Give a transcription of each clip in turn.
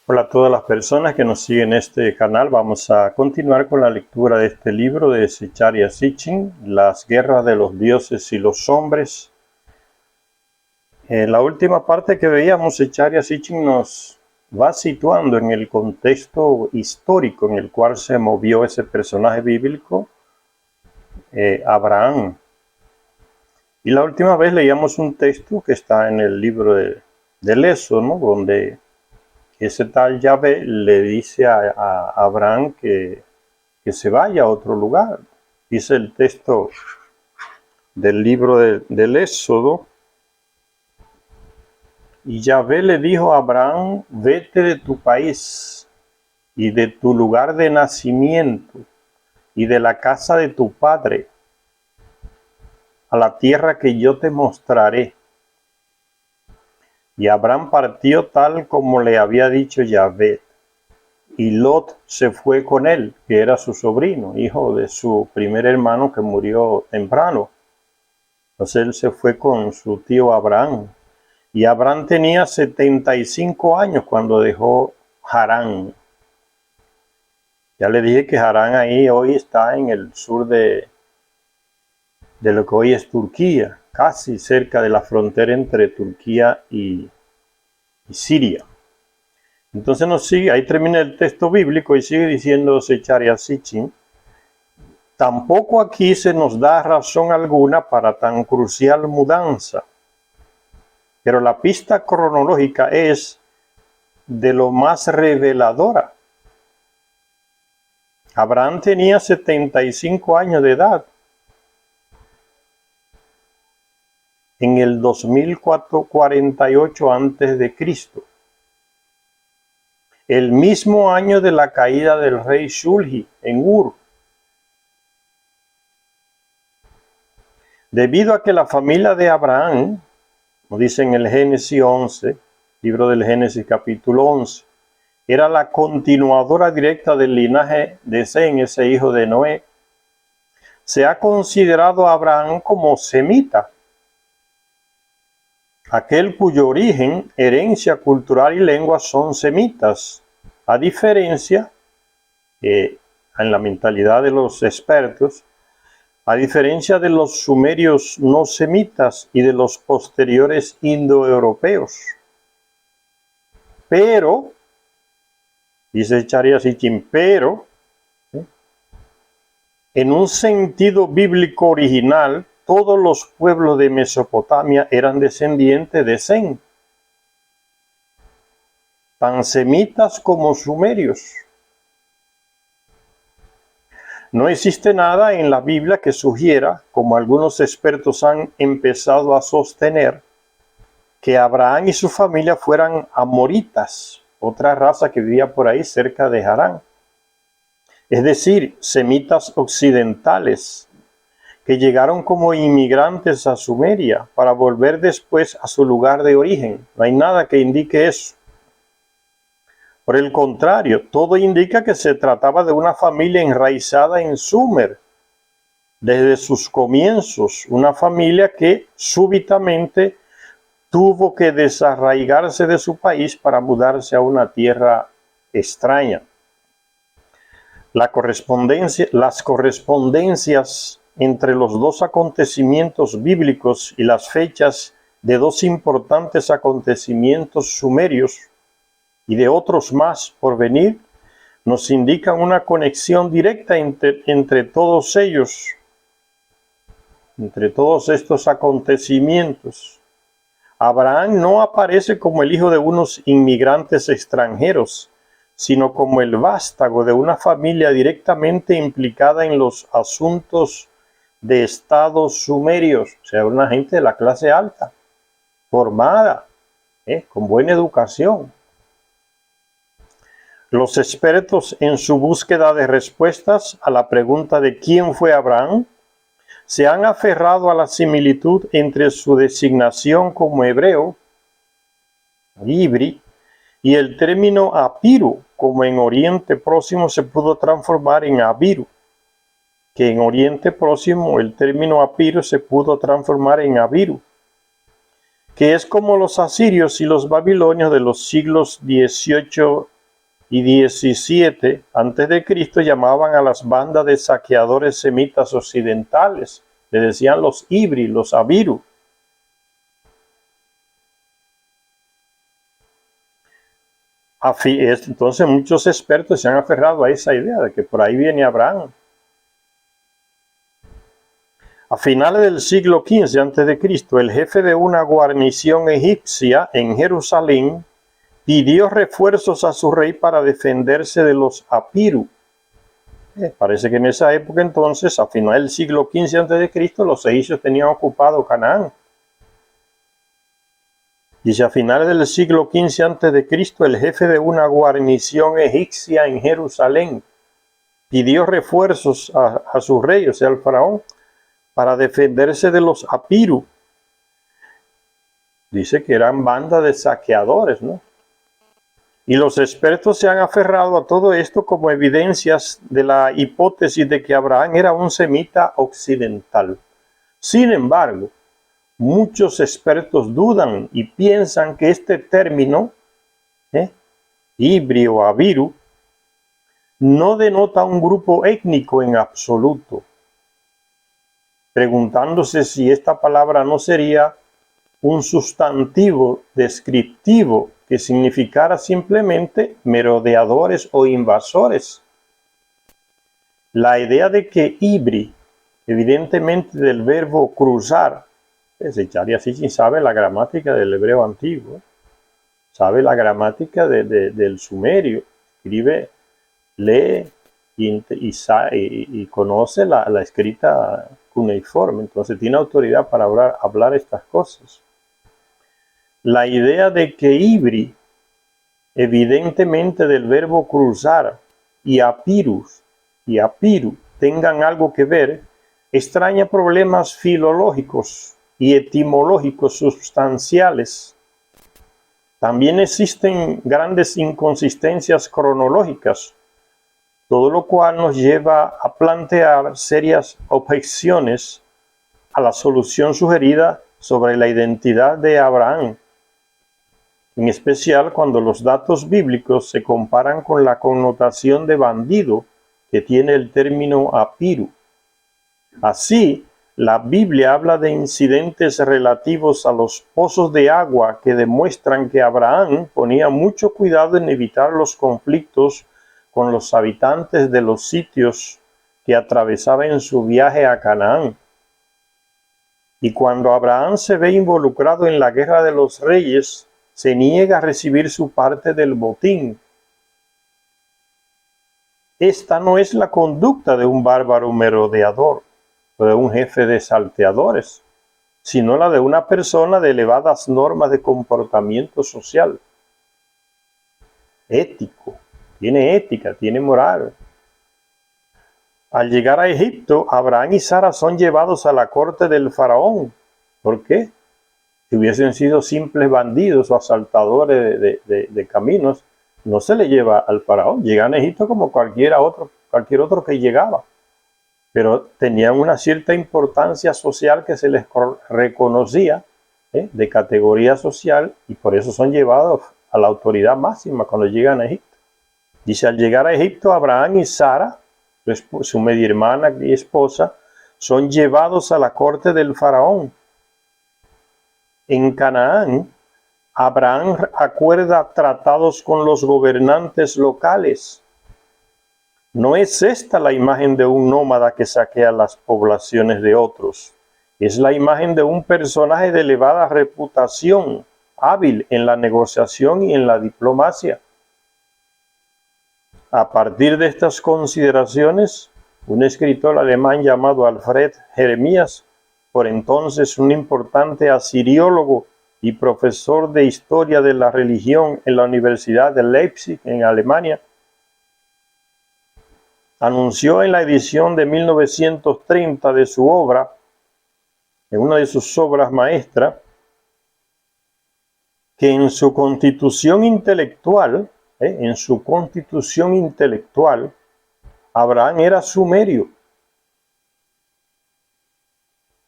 Hola a todas las personas que nos siguen en este canal. Vamos a continuar con la lectura de este libro de Zecharia Sitchin, Las guerras de los dioses y los hombres. En la última parte que veíamos, Zecharia Sitchin nos va situando en el contexto histórico en el cual se movió ese personaje bíblico, Abraham. Y la última vez leíamos un texto que está en el libro del Éxodo, ¿no? Donde ese tal Yahvé le dice a Abraham que se vaya a otro lugar. Dice el texto del libro del Éxodo: y Yahvé le dijo a Abraham: vete de tu país y de tu lugar de nacimiento y de la casa de tu padre a la tierra que yo te mostraré. Y Abraham partió tal como le había dicho Yahvé. Y Lot se fue con él, que era su sobrino, hijo de su primer hermano que murió temprano. Entonces él se fue con su tío Abraham. Y Abraham tenía 75 años cuando dejó Harán. Ya le dije que Harán ahí hoy está en el sur de lo que hoy es Turquía, casi cerca de la frontera entre Turquía y Siria. Entonces nos sigue, ahí termina el texto bíblico y sigue diciendo Zecharia Sitchin: tampoco aquí se nos da razón alguna para tan crucial mudanza, pero la pista cronológica es de lo más reveladora. Abraham tenía 75 años de edad en el 2048 a.C., el mismo año de la caída del rey Shulgi en Ur. Debido a que la familia de Abraham, como dice en el Génesis 11, libro del Génesis capítulo 11, era la continuadora directa del linaje de Sem, ese hijo de Noé, se ha considerado a Abraham como semita, aquel cuyo origen, herencia cultural y lengua son semitas, a diferencia, en la mentalidad de los expertos, a diferencia de los sumerios no semitas y de los posteriores indoeuropeos. Pero, dice Zecharia Sitchin, pero, en un sentido bíblico original, todos los pueblos de Mesopotamia eran descendientes de Sem, tan semitas como sumerios. No existe nada en la Biblia que sugiera, como algunos expertos han empezado a sostener, que Abraham y su familia fueran amoritas, otra raza que vivía por ahí cerca de Harán. Es decir, semitas occidentales, que llegaron como inmigrantes a Sumeria para volver después a su lugar de origen. No hay nada que indique eso. Por el contrario, todo indica que se trataba de una familia enraizada en Sumer desde sus comienzos, una familia que súbitamente tuvo que desarraigarse de su país para mudarse a una tierra extraña. Las correspondencias entre los dos acontecimientos bíblicos y las fechas de dos importantes acontecimientos sumerios y de otros más por venir nos indican una conexión directa entre todos ellos, entre todos estos acontecimientos. Abraham no aparece como el hijo de unos inmigrantes extranjeros, sino como el vástago de una familia directamente implicada en los asuntos de estados sumerios, o sea, una gente de la clase alta, formada, con buena educación. Los expertos en su búsqueda de respuestas a la pregunta de quién fue Abraham se han aferrado a la similitud entre su designación como hebreo, Ibri, y el término Apiru, como en Oriente Próximo se pudo transformar en Abiru, que en Oriente Próximo el término Apiru se pudo transformar en Abiru, que es como los asirios y los babilonios de los siglos XVIII y 17 a.C. llamaban a las bandas de saqueadores semitas occidentales. Le decían los Ibri, los Abiru. Entonces muchos expertos se han aferrado a esa idea de que por ahí viene Abraham. A finales del siglo XV a.C., el jefe de una guarnición egipcia en Jerusalén pidió refuerzos a su rey para defenderse de los Apiru. Parece que en esa época entonces, a finales del siglo XV a.C., los egipcios tenían ocupado Canaán. Dice, a finales del siglo XV a.C., el jefe de una guarnición egipcia en Jerusalén pidió refuerzos a su rey, o sea, al faraón, para defenderse de los Apiru. Dice que eran bandas de saqueadores, ¿no? Y los expertos se han aferrado a todo esto como evidencias de la hipótesis de que Abraham era un semita occidental. Sin embargo, muchos expertos dudan y piensan que este término, Ibri o Abiru, no denota un grupo étnico en absoluto, preguntándose si esta palabra no sería un sustantivo descriptivo que significara simplemente merodeadores o invasores. La idea de que Ibri, evidentemente del verbo cruzar, se echaría así si sabe la gramática del hebreo antiguo, sabe la gramática del sumerio, escribe, lee y conoce la escrita cuneiforme, entonces tiene autoridad para hablar estas cosas. La idea de que Ibri, evidentemente del verbo cruzar, y Apiru tengan algo que ver, extraña problemas filológicos y etimológicos sustanciales. También existen grandes inconsistencias cronológicas, todo lo cual nos lleva a plantear serias objeciones a la solución sugerida sobre la identidad de Abraham, en especial cuando los datos bíblicos se comparan con la connotación de bandido que tiene el término Apiru. Así, la Biblia habla de incidentes relativos a los pozos de agua que demuestran que Abraham ponía mucho cuidado en evitar los conflictos con los habitantes de los sitios que atravesaba en su viaje a Canaán. Y cuando Abraham se ve involucrado en la guerra de los reyes, se niega a recibir su parte del botín. Esta no es la conducta de un bárbaro merodeador o de un jefe de salteadores, sino la de una persona de elevadas normas de comportamiento social, ético, tiene ética, tiene moral. Al llegar a Egipto, Abraham y Sara son llevados a la corte del faraón. ¿Por qué? Si hubiesen sido simples bandidos o asaltadores de caminos, no se le lleva al faraón. Llegan a Egipto como cualquier otro que llegaba. Pero tenían una cierta importancia social que se les reconocía, de categoría social, y por eso son llevados a la autoridad máxima cuando llegan a Egipto. Dice, al llegar a Egipto, Abraham y Sara, su media hermana y esposa, son llevados a la corte del faraón. En Canaán, Abraham acuerda tratados con los gobernantes locales. No es esta la imagen de un nómada que saquea las poblaciones de otros. Es la imagen de un personaje de elevada reputación, hábil en la negociación y en la diplomacia. A partir de estas consideraciones, un escritor alemán llamado Alfred Jeremías, por entonces un importante asiriólogo y profesor de historia de la religión en la Universidad de Leipzig, en Alemania, anunció en la edición de 1930 de su obra, en una de sus obras maestras, que en su constitución intelectual, Abraham era sumerio.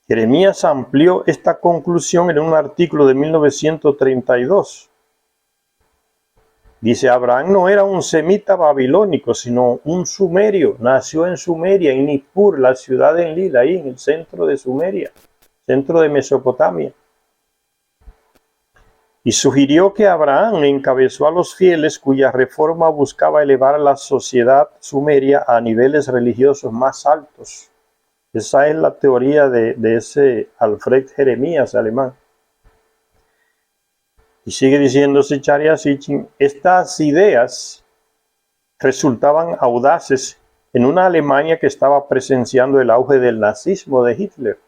Jeremías amplió esta conclusión en un artículo de 1932. Dice, Abraham no era un semita babilónico, sino un sumerio. Nació en Sumeria, en Nippur, la ciudad de Enlil, ahí en el centro de Sumeria, centro de Mesopotamia. Y sugirió que Abraham encabezó a los fieles cuya reforma buscaba elevar a la sociedad sumeria a niveles religiosos más altos. Esa es la teoría de ese Alfred Jeremías alemán. Y sigue diciendo Zecharia Sitchin, estas ideas resultaban audaces en una Alemania que estaba presenciando el auge del nazismo de Hitler,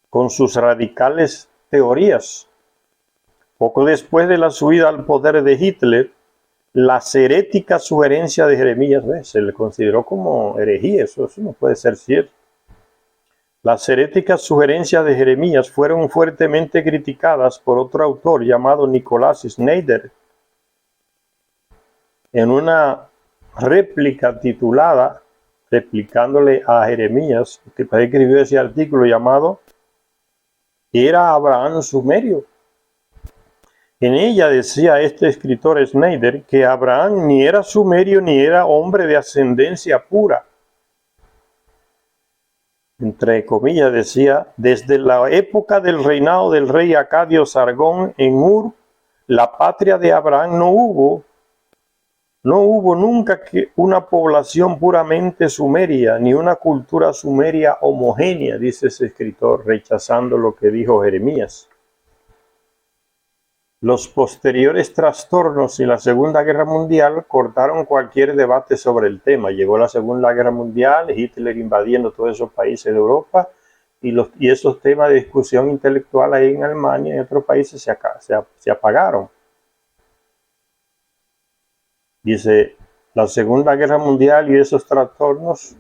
con sus radicales teorías. Poco después de la subida al poder de Hitler, las heréticas sugerencias de Jeremías, se le consideró como herejía, eso no puede ser cierto. Las heréticas sugerencias de Jeremías fueron fuertemente criticadas por otro autor llamado Nicolás Schneider. En una réplica titulada, replicándole a Jeremías, que escribió ese artículo llamado ¿Era Abraham sumerio? En ella decía este escritor Schneider que Abraham ni era sumerio ni era hombre de ascendencia pura. Entre comillas decía, desde la época del reinado del rey Acadio Sargón en Ur, la patria de Abraham no hubo nunca una población puramente sumeria, ni una cultura sumeria homogénea, dice ese escritor, rechazando lo que dijo Jeremías. Los posteriores trastornos y la Segunda Guerra Mundial cortaron cualquier debate sobre el tema. Llegó la Segunda Guerra Mundial, Hitler invadiendo todos esos países de Europa, y esos temas de discusión intelectual ahí en Alemania y en otros países se apagaron. Dice, la Segunda Guerra Mundial y esos trastornos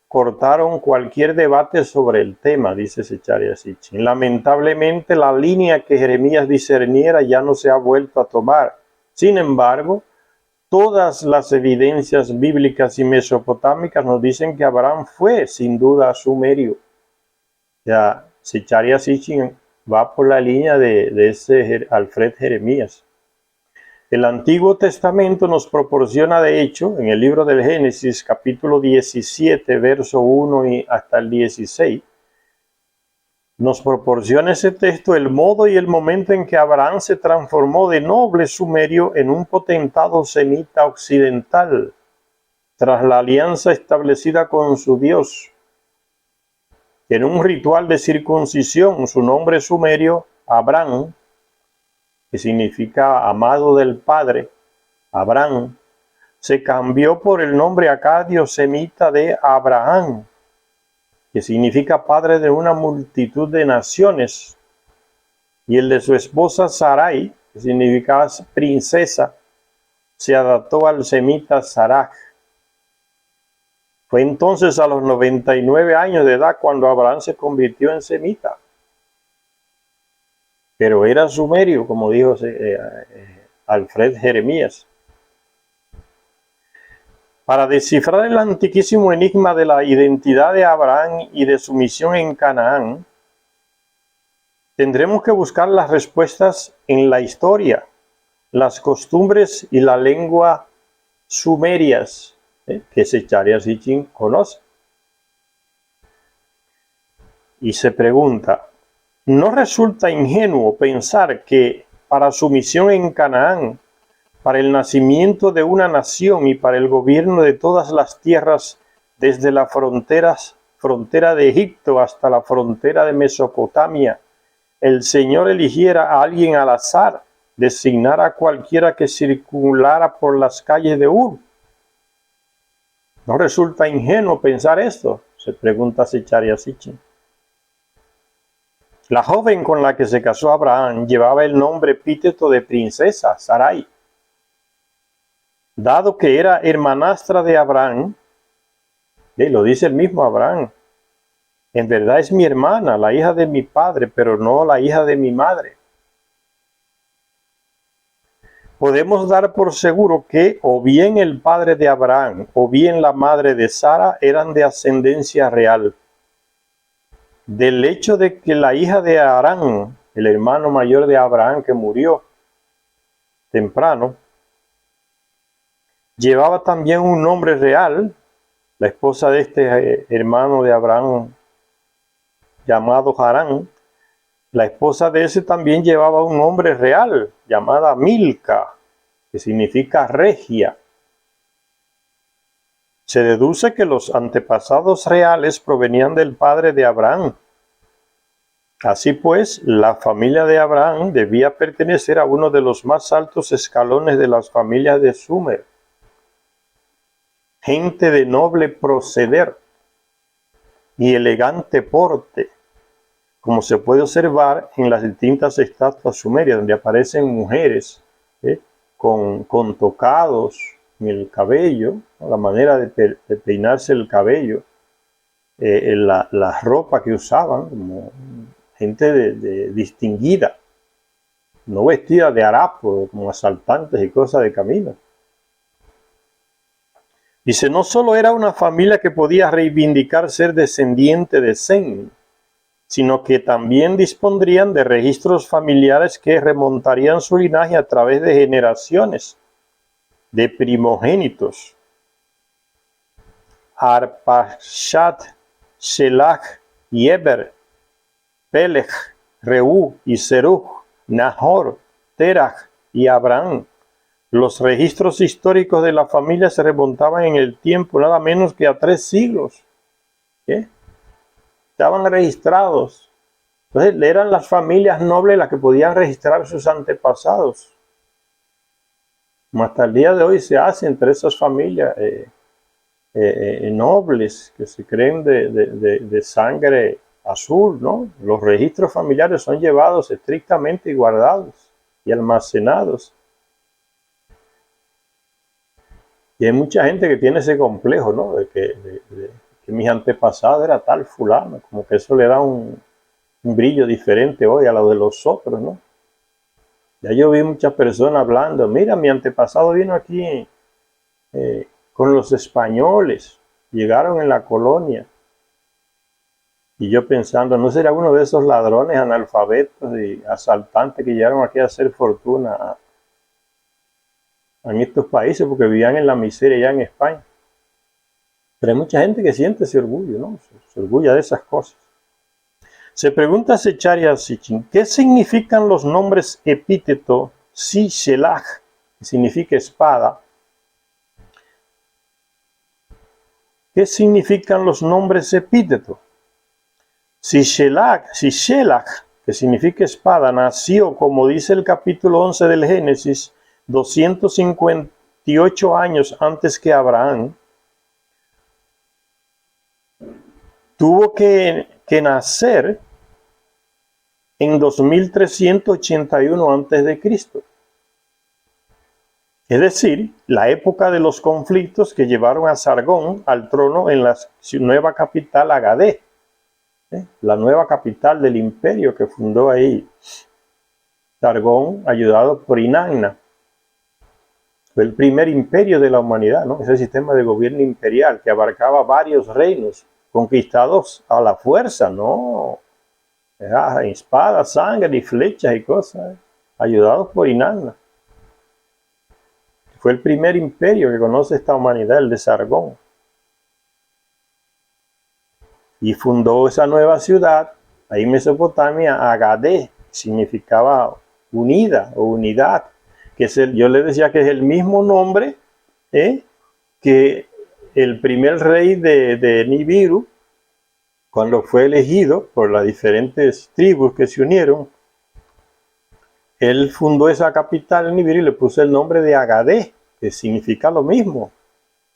cortaron cualquier debate sobre el tema, dice Zecharia Sitchin. Lamentablemente, la línea que Jeremías discerniera ya no se ha vuelto a tomar. Sin embargo, todas las evidencias bíblicas y mesopotámicas nos dicen que Abraham fue, sin duda, sumerio. Ya, Zecharia Sitchin va por la línea de ese Alfred Jeremías. El Antiguo Testamento nos proporciona, de hecho, en el libro del Génesis, capítulo 17, verso 1 y hasta el 16, nos proporciona ese texto el modo y el momento en que Abraham se transformó de noble sumerio en un potentado semita occidental, tras la alianza establecida con su Dios. En un ritual de circuncisión, su nombre sumerio, Abraham, que significa amado del Padre, Abraham, se cambió por el nombre acadio semita de Abraham, que significa padre de una multitud de naciones, y el de su esposa Sarai, que significa princesa, se adaptó al semita Saraj. Fue entonces a los 99 años de edad cuando Abraham se convirtió en semita. Pero era sumerio, como dijo Alfred Jeremías. Para descifrar el antiquísimo enigma de la identidad de Abraham y de su misión en Canaán, tendremos que buscar las respuestas en la historia, las costumbres y la lengua sumerias, que Zecharia Sitchin conoce. Y se pregunta, ¿no resulta ingenuo pensar que para su misión en Canaán, para el nacimiento de una nación y para el gobierno de todas las tierras, desde la frontera de Egipto hasta la frontera de Mesopotamia, el Señor eligiera a alguien al azar, designara a cualquiera que circulara por las calles de Ur? ¿No resulta ingenuo pensar esto?, se pregunta Zecharia Sitchin. La joven con la que se casó Abraham llevaba el nombre epíteto de princesa, Sarai. Dado que era hermanastra de Abraham, lo dice el mismo Abraham, en verdad es mi hermana, la hija de mi padre, pero no la hija de mi madre. Podemos dar por seguro que o bien el padre de Abraham o bien la madre de Sara eran de ascendencia real. Del hecho de que la hija de Harán, el hermano mayor de Abraham que murió temprano, Llevaba también un nombre real, la esposa de este hermano de Abraham, llamado Harán. La esposa de ese también llevaba un nombre real, llamada Milca, que significa regia. Se deduce que los antepasados reales provenían del padre de Abraham. Así pues, la familia de Abraham debía pertenecer a uno de los más altos escalones de las familias de Sumer. Gente de noble proceder y elegante porte, como se puede observar en las distintas estatuas sumerias, donde aparecen mujeres con tocados en el cabello, ¿no? La manera de peinarse el cabello, la ropa que usaban, como gente distinguida, no vestida de harapo, como asaltantes y cosas de camino. Dice, no solo era una familia que podía reivindicar ser descendiente de Sem, sino que también dispondrían de registros familiares que remontarían su linaje a través de generaciones de primogénitos. Arpachshad, Shelach, Yeber, Peleg, Reú y Serug, Nahor, Terach y Abraham. Los registros históricos de la familia se remontaban en el tiempo nada menos que a 3 siglos. Estaban registrados. Entonces eran las familias nobles las que podían registrar sus antepasados. Como hasta el día de hoy se hace entre esas familias nobles que se creen de sangre azul, ¿no? Los registros familiares son llevados estrictamente y guardados y almacenados. Y hay mucha gente que tiene ese complejo, ¿no? De que mis antepasados era tal fulano, como que eso le da un brillo diferente hoy a lo de los otros, ¿no? Ya yo vi muchas personas hablando, mira, mi antepasado vino aquí con los españoles, llegaron en la colonia. Y yo pensando, ¿no será uno de esos ladrones analfabetos y asaltantes que llegaron aquí a hacer fortuna en estos países porque vivían en la miseria ya en España? Pero hay mucha gente que siente ese orgullo, ¿no? Se orgulla de esas cosas. Se pregunta Secharia Sitchin, ¿qué significan los nombres epíteto Sishelach, que significa espada? ¿Qué significan los nombres epíteto? Sishelach, que significa espada, nació, como dice el capítulo 11 del Génesis, 258 años antes que Abraham. Tuvo que nacer en 2381 a.C. Es decir, la época de los conflictos que llevaron a Sargón al trono en la nueva capital Agadé, la nueva capital del imperio que fundó ahí Sargón, ayudado por Inanna. Fue el primer imperio de la humanidad, ¿no? Ese sistema de gobierno imperial que abarcaba varios reinos conquistados a la fuerza, ¿no? Espadas, sangre y flechas y cosas, ayudados por Inanna. Fue el primer imperio que conoce esta humanidad, el de Sargón. Y fundó esa nueva ciudad, ahí en Mesopotamia, Agadé, significaba unida o unidad, que yo le decía que es el mismo nombre que el primer rey de Nibiru, cuando fue elegido por las diferentes tribus que se unieron. Él fundó esa capital en Nibiru y le puso el nombre de Agadé, que significa lo mismo,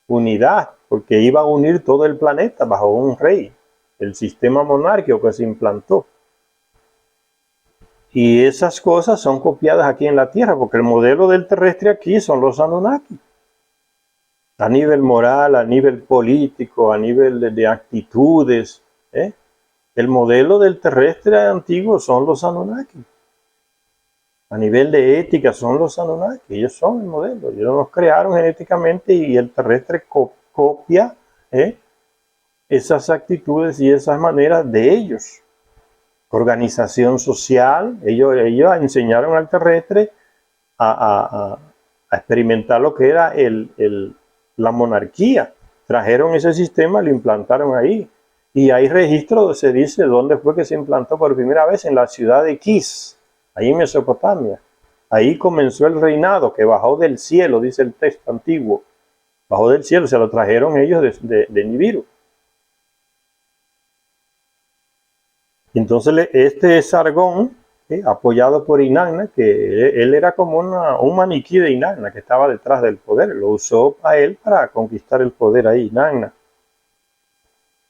unidad, porque iba a unir todo el planeta bajo un rey, el sistema monárquico que se implantó. Y esas cosas son copiadas aquí en la Tierra, porque el modelo del terrestre aquí son los Anunnaki. A nivel moral, a nivel político, a nivel de actitudes. El modelo del terrestre antiguo son los Anunnaki. A nivel de ética son los Anunnaki. Ellos son el modelo. Ellos nos crearon genéticamente y el terrestre copia esas actitudes y esas maneras de ellos. Organización social. Ellos enseñaron al terrestre a a experimentar lo que era la monarquía. Trajeron ese sistema, lo implantaron ahí. Y hay registro, se dice, dónde fue que se implantó por primera vez, en la ciudad de Kis, ahí en Mesopotamia. Ahí comenzó el reinado, que bajó del cielo, dice el texto antiguo. Bajó del cielo, se lo trajeron ellos de Nibiru. Entonces este Sargón, apoyado por Inanna, que él era como un maniquí de Inanna que estaba detrás del poder, lo usó a él para conquistar el poder ahí, Inanna.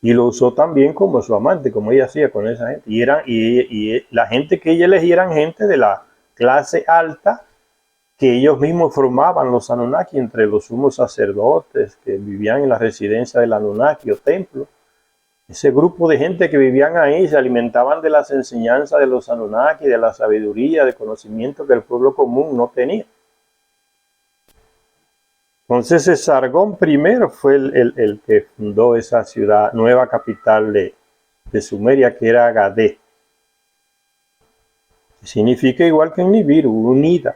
Y lo usó también como su amante, como ella hacía con esa gente. Y la gente que ella elegía eran gente de la clase alta, que ellos mismos formaban los Anunnaki entre los sumos sacerdotes que vivían en la residencia del Anunnaki o templo. Ese grupo de gente que vivían ahí se alimentaban de las enseñanzas de los Anunnaki, de la sabiduría, de conocimiento que el pueblo común no tenía. Entonces Sargón I fue el que fundó esa ciudad, nueva capital de Sumeria, que era Agade. Que significa igual que en Nibiru, unida.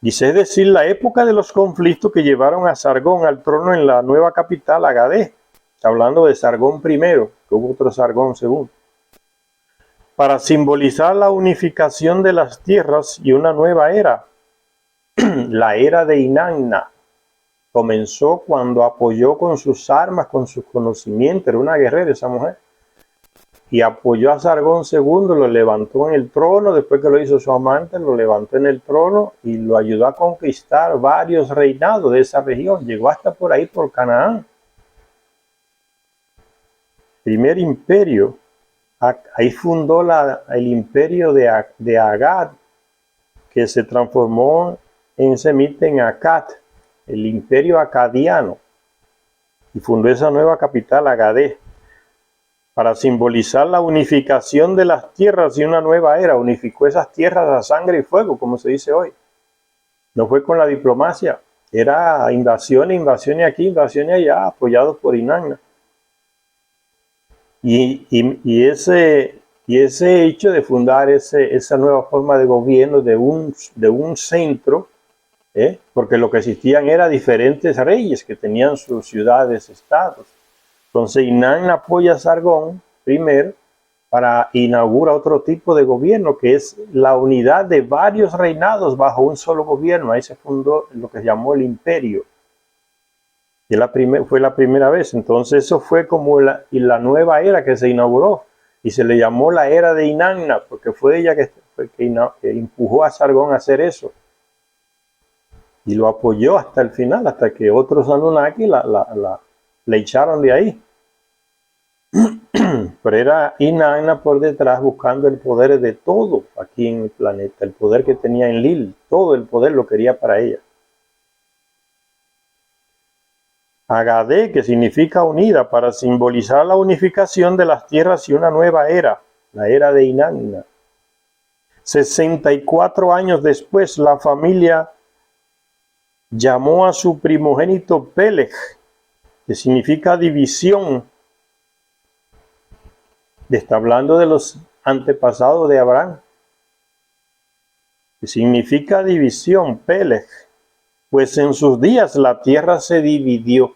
Dice, es decir, la época de los conflictos que llevaron a Sargón al trono en la nueva capital, Agade. Está hablando de Sargón I, que hubo otro Sargón II. Para simbolizar la unificación de las tierras y una nueva era. La era de Inanna comenzó cuando apoyó con sus armas, con sus conocimientos, era una guerrera esa mujer, y apoyó a Sargón II, lo levantó en el trono, después que lo hizo su amante, lo levantó en el trono y lo ayudó a conquistar varios reinados de esa región, llegó hasta por ahí, por Canaán. Primer imperio, ahí fundó el imperio de Agad, que se transformó en semita en Akkad, el imperio acadiano, y fundó esa nueva capital, Agade, para simbolizar la unificación de las tierras y una nueva era. Unificó esas tierras a sangre y fuego, como se dice hoy. No fue con la diplomacia, era invasión y aquí, invasión y allá, apoyados por Inanna. Y ese hecho de fundar esa nueva forma de gobierno de un centro, porque lo que existían eran diferentes reyes que tenían sus ciudades, estados. Entonces Inanna apoya a Sargón primero para inaugurar otro tipo de gobierno, que es la unidad de varios reinados bajo un solo gobierno. Ahí se fundó lo que se llamó el imperio. Y fue la primera vez. Entonces eso fue como la nueva era que se inauguró. Y se le llamó la era de Inanna, porque fue ella que empujó a Sargón a hacer eso. Y lo apoyó hasta el final, hasta que otros Anunnaki la echaron de ahí. Pero era Inanna por detrás buscando el poder de todo aquí en el planeta. El poder que tenía en Lil, todo el poder lo quería para ella. Agade, que significa unida, para simbolizar la unificación de las tierras y una nueva era, la era de Inanna. 64 años después, la familia llamó a su primogénito Peleg, que significa división. Está hablando de los antepasados de Abraham, que significa división, Peleg, pues en sus días la tierra se dividió.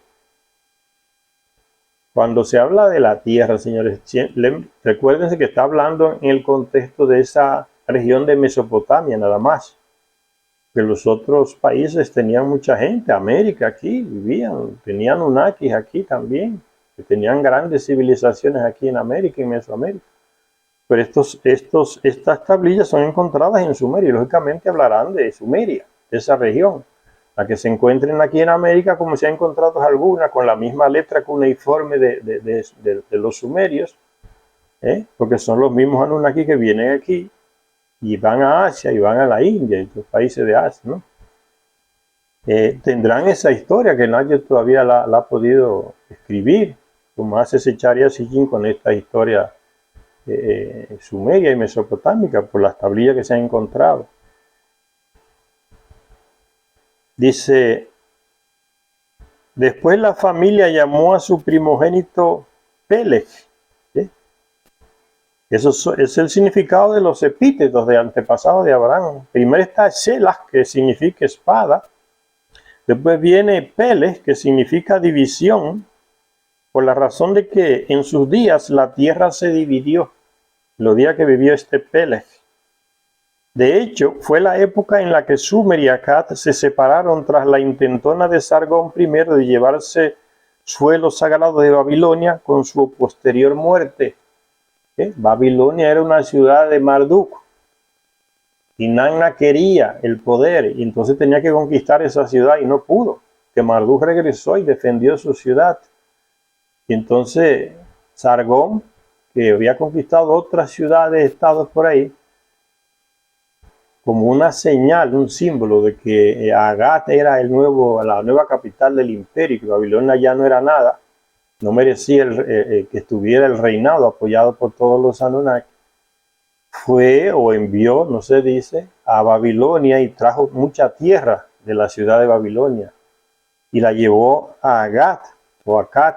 Cuando se habla de la tierra, señores, recuérdense que está hablando en el contexto de esa región de Mesopotamia nada más. Que los otros países tenían mucha gente, América aquí vivían, tenían Anunnakis aquí también, que tenían grandes civilizaciones aquí en América y Mesoamérica. Pero estas tablillas son encontradas en Sumeria y lógicamente hablarán de Sumeria, de esa región. La que se encuentren aquí en América, como se han encontrado algunas, con la misma letra cuneiforme de los sumerios, porque son los mismos Anunnaki que vienen aquí y van a Asia y van a la India y los países de Asia, ¿no? Tendrán esa historia que nadie todavía la ha podido escribir, como hace Secharia Sitchin con esta historia sumeria y mesopotámica, por las tablillas que se han encontrado. Dice, después la familia llamó a su primogénito Peleg, Es el significado de los epítetos de antepasados de Abraham. Primero está Shelah, que significa espada. Después viene Peleg, que significa división, por la razón de que en sus días la tierra se dividió, los días que vivió este Peleg. De hecho, fue la época en la que Sumer y Akkad se separaron tras la intentona de Sargón I de llevarse suelos sagrados de Babilonia con su posterior muerte. Babilonia era una ciudad de Marduk y Nanna quería el poder y entonces tenía que conquistar esa ciudad y no pudo. Que Marduk regresó y defendió su ciudad. Y entonces Sargón, que había conquistado otras ciudades, estados por ahí, como una señal, un símbolo de que Agat era la nueva capital del imperio, que Babilonia ya no era nada, no merecía que estuviera el reinado apoyado por todos los Anunnaki, fue o envió, no se dice, a Babilonia y trajo mucha tierra de la ciudad de Babilonia y la llevó a Agat o Akkad.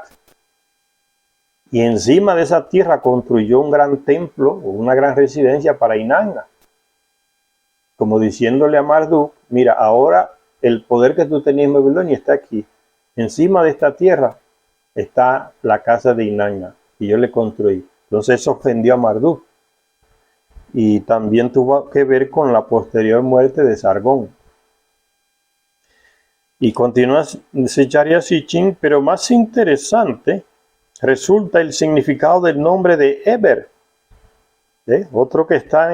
Y encima de esa tierra construyó un gran templo o una gran residencia para Inanna, como diciéndole a Marduk, mira, ahora el poder que tú tenías en Babilonia está aquí. Encima de esta tierra está la casa de Inanna, y yo le construí. Entonces eso ofendió a Marduk. Y también tuvo que ver con la posterior muerte de Sargón. Y continúa Zecharia Sitchin, pero más interesante resulta el significado del nombre de Eber, otro que está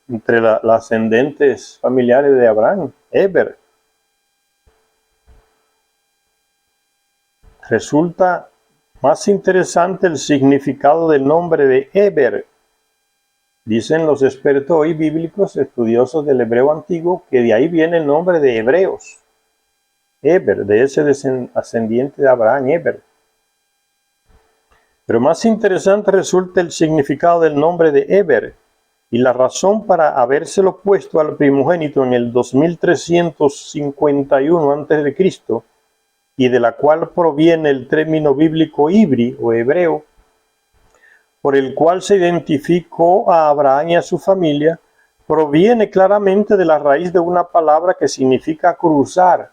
entre las ascendentes familiares de Abraham, Eber. Resulta más interesante el significado del nombre de Eber. Dicen los expertos hoy bíblicos, estudiosos del hebreo antiguo, que de ahí viene el nombre de hebreos. Eber, de ese ascendiente de Abraham, Eber. Pero más interesante resulta el significado del nombre de Eber y la razón para habérselo puesto al primogénito en el 2351 a.C., y de la cual proviene el término bíblico ibri o hebreo, por el cual se identificó a Abraham y a su familia, proviene claramente de la raíz de una palabra que significa cruzar.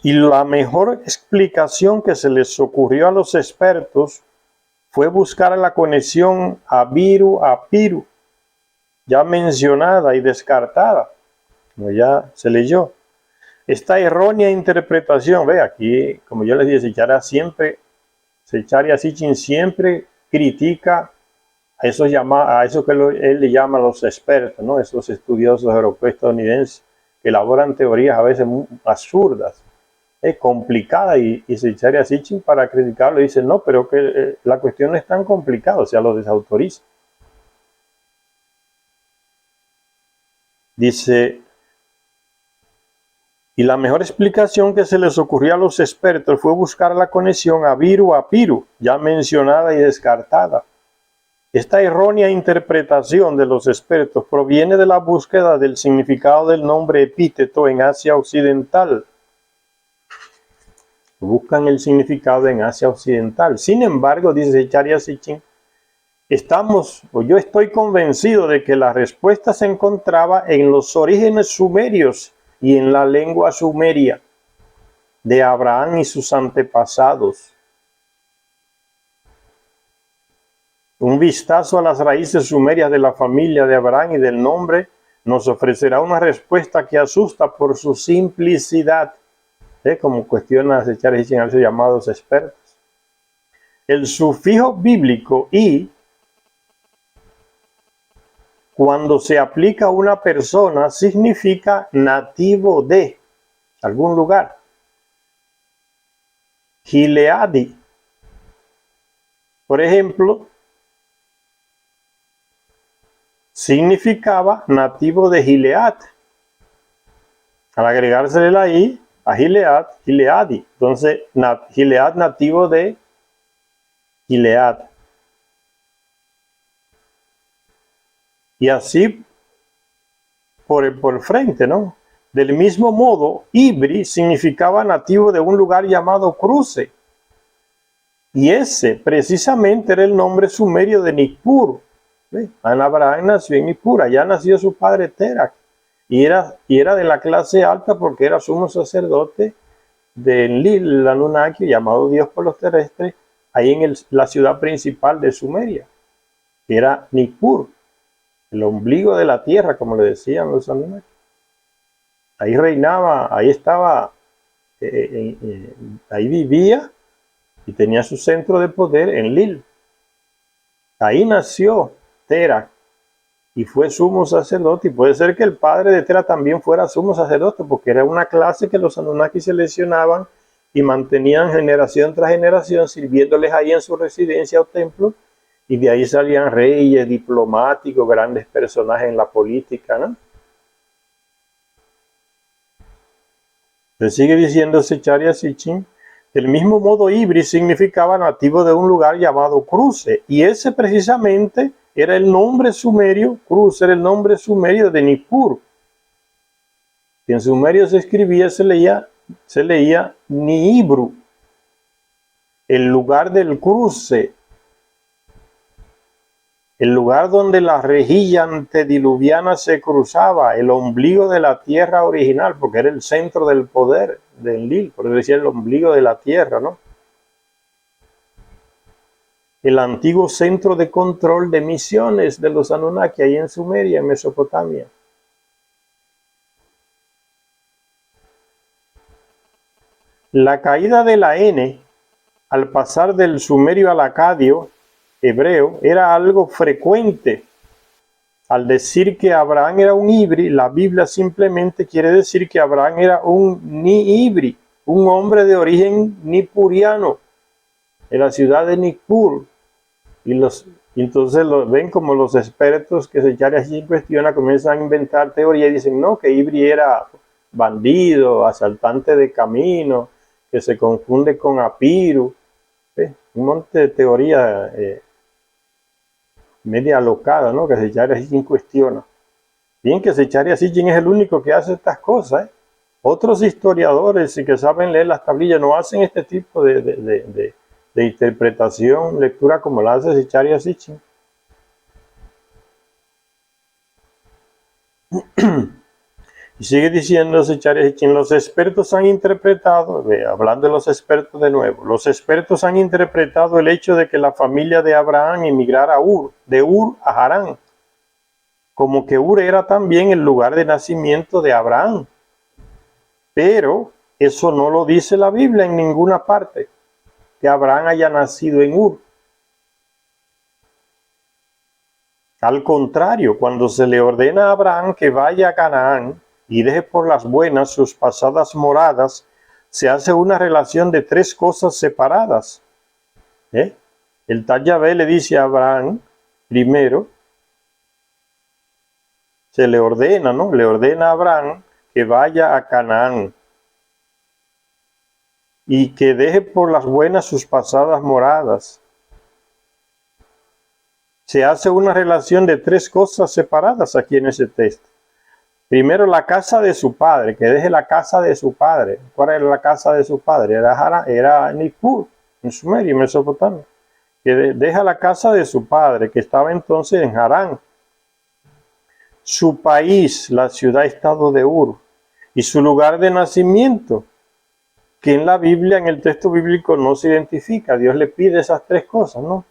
Y la mejor explicación que se les ocurrió a los expertos fue buscar la conexión Abiru-Apiru, ya mencionada y descartada, como ya se leyó. Esta errónea interpretación, ve aquí, como yo les dije, Zecharia Sitchin siempre critica a eso que él le llama los expertos, ¿no? Esos estudiosos europeos estadounidenses que elaboran teorías a veces muy absurdas, complicadas, y Zecharia Sitchin para criticarlo dice, no, pero que la cuestión no es tan complicada, o sea, lo desautoriza. Dice, y la mejor explicación que se les ocurrió a los expertos fue buscar la conexión Abiru-Apiru, ya mencionada y descartada. Esta errónea interpretación de los expertos proviene de la búsqueda del significado del nombre epíteto en Asia Occidental. Buscan el significado en Asia Occidental. Sin embargo, dice Zecharia Sitchin, yo estoy convencido de que la respuesta se encontraba en los orígenes sumerios y en la lengua sumeria de Abraham y sus antepasados. Un vistazo a las raíces sumerias de la familia de Abraham y del nombre nos ofrecerá una respuesta que asusta por su simplicidad, como cuestiona Zecharia Sitchin a los llamados expertos. El sufijo bíblico y, cuando se aplica a una persona, significa nativo de algún lugar. Gileadi, por ejemplo, significaba nativo de Gilead. Al agregársele la I a Gilead, Gileadi. Entonces, Gilead, nativo de Gilead. Y así por frente, ¿no? Del mismo modo, Ibri significaba nativo de un lugar llamado Cruce. Y ese precisamente era el nombre sumerio de Nippur. ¿Sí? Abraham nació en Nippur, allá nació su padre Terach. Y era de la clase alta porque era sumo sacerdote de Enlil, el Anunnaki, llamado Dios por los terrestres, ahí en la ciudad principal de Sumeria, que era Nippur, el ombligo de la tierra, como le decían los Anunnaki. Ahí reinaba, ahí estaba, ahí vivía y tenía su centro de poder en Enlil. Ahí nació Terach y fue sumo sacerdote, y puede ser que el padre de Terach también fuera sumo sacerdote, porque era una clase que los Anunnaki seleccionaban y mantenían generación tras generación sirviéndoles ahí en su residencia o templo, y de ahí salían reyes, diplomáticos, grandes personajes en la política, ¿no? Le sigue diciendo Zecharia Sitchin, del mismo modo Ivri significaba nativo de un lugar llamado Cruce, y ese precisamente era el nombre sumerio, Cruce era el nombre sumerio de Nippur. En sumerio se escribía, se leía Niibru, el lugar del cruce, el lugar donde la rejilla antediluviana se cruzaba, el ombligo de la tierra original, porque era el centro del poder de Enlil, por eso decía el ombligo de la tierra, ¿no? El antiguo centro de control de misiones de los Anunnaki, ahí en Sumeria, en Mesopotamia. La caída de la N, al pasar del sumerio al acadio hebreo, era algo frecuente. Al decir que Abraham era un Ivri, la Biblia simplemente quiere decir que Abraham era un Ni-Ivri, un hombre de origen nipuriano, en la ciudad de Nippur. Y entonces lo ven como los expertos que Zecharia Sitchin cuestiona, comienzan a inventar teorías y dicen, no, que Ivri era bandido, asaltante de camino, que se confunde con Apiru. Un monte de teoría media alocada, ¿no? Que Zecharia Sitchin cuestiona. Bien que Zecharia Sitchin es el único que hace estas cosas. Otros historiadores y que saben leer las tablillas no hacen este tipo de interpretación, lectura como la hace Zecharia Sitchin. Y sigue diciendo Zecharia Sitchin, los expertos han interpretado, hablando de los expertos de nuevo, los expertos han interpretado el hecho de que la familia de Abraham emigrara a Ur, de Ur a Harán, como que Ur era también el lugar de nacimiento de Abraham. Pero eso no lo dice la Biblia en ninguna parte, que Abraham haya nacido en Ur. Al contrario, cuando se le ordena a Abraham que vaya a Canaán y deje por las buenas sus pasadas moradas, se hace una relación de tres cosas separadas. El Tal Yahvé le dice a Abraham, primero, se le ordena, ¿no? Le ordena a Abraham que vaya a Canaán y que deje por las buenas sus pasadas moradas. Se hace una relación de tres cosas separadas aquí en ese texto. Primero, la casa de su padre, que deje la casa de su padre. ¿Cuál era la casa de su padre? Era Nippur, en Sumeria, en Mesopotamia. Que deja la casa de su padre, que estaba entonces en Harán. Su país, la ciudad-estado de Ur. Y su lugar de nacimiento, que en la Biblia, en el texto bíblico, no se identifica. Dios le pide esas tres cosas, ¿no?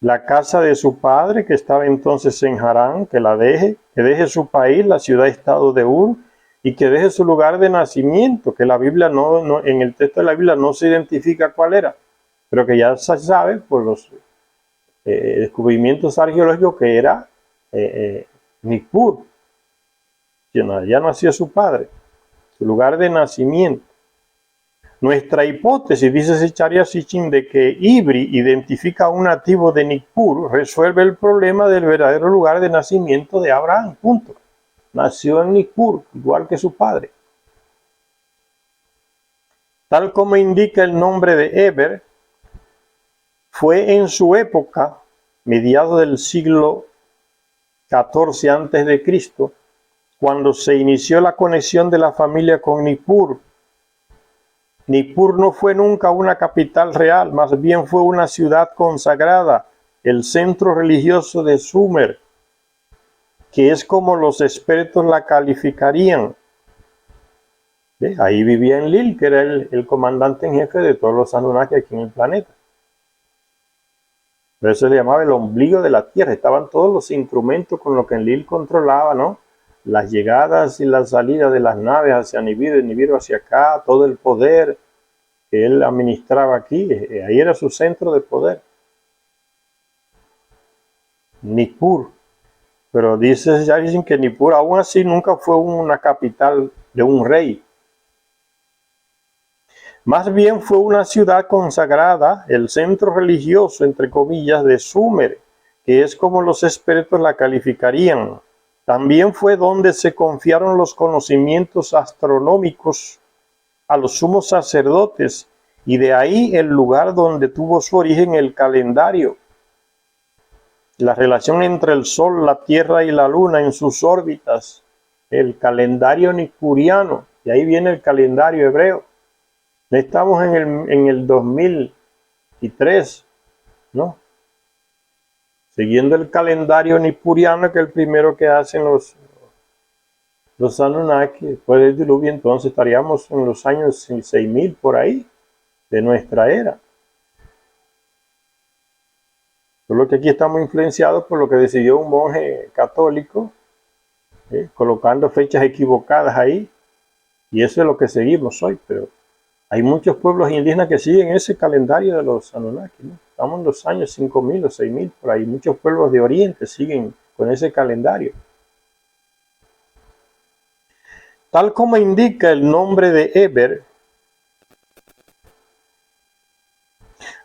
La casa de su padre, que estaba entonces en Harán, que deje su país, la ciudad-estado de Ur, y que deje su lugar de nacimiento, que la Biblia en el texto de la Biblia no se identifica cuál era, pero que ya se sabe por los descubrimientos arqueológicos que era Nippur. Ya nació su padre, su lugar de nacimiento. Nuestra hipótesis, dice Zecharia Sitchin, de que Ivri identifica a un nativo de Nippur, resuelve el problema del verdadero lugar de nacimiento de Abraham. Punto. Nació en Nippur, igual que su padre. Tal como indica el nombre de Eber, fue en su época, mediados del siglo XIV a.C., cuando se inició la conexión de la familia con Nippur. Nippur no fue nunca una capital real, más bien fue una ciudad consagrada, el centro religioso de Sumer, que es como los expertos la calificarían. ¿Ve? Ahí vivía Enlil, que era el comandante en jefe de todos los Anunnaki aquí en el planeta. Por eso se le llamaba el ombligo de la Tierra. Estaban todos los instrumentos con los que Enlil controlaba, ¿no? Las llegadas y las salidas de las naves hacia Nibiru, de Nibiru hacia acá, todo el poder que él administraba aquí. Ahí era su centro de poder. Nippur. Pero ya dicen que Nippur aún así nunca fue una capital de un rey. Más bien fue una ciudad consagrada, el centro religioso, entre comillas, de Sumer, que es como los expertos la calificarían. También fue donde se confiaron los conocimientos astronómicos a los sumos sacerdotes, y de ahí el lugar donde tuvo su origen el calendario. La relación entre el Sol, la Tierra y la Luna en sus órbitas, el calendario nippuriano, y ahí viene el calendario hebreo. Estamos en el 2003, ¿no? Siguiendo el calendario nippuriano, que es el primero que hacen los Anunnaki, después del diluvio, entonces estaríamos en los años 6000 por ahí, de nuestra era. Solo que aquí estamos influenciados por lo que decidió un monje católico, colocando fechas equivocadas ahí, y eso es lo que seguimos hoy, pero hay muchos pueblos indígenas que siguen ese calendario de los Anunnaki, ¿no? Estamos en los años 5000 o 6000 por ahí. Muchos pueblos de Oriente siguen con ese calendario. Tal como indica el nombre de Eber,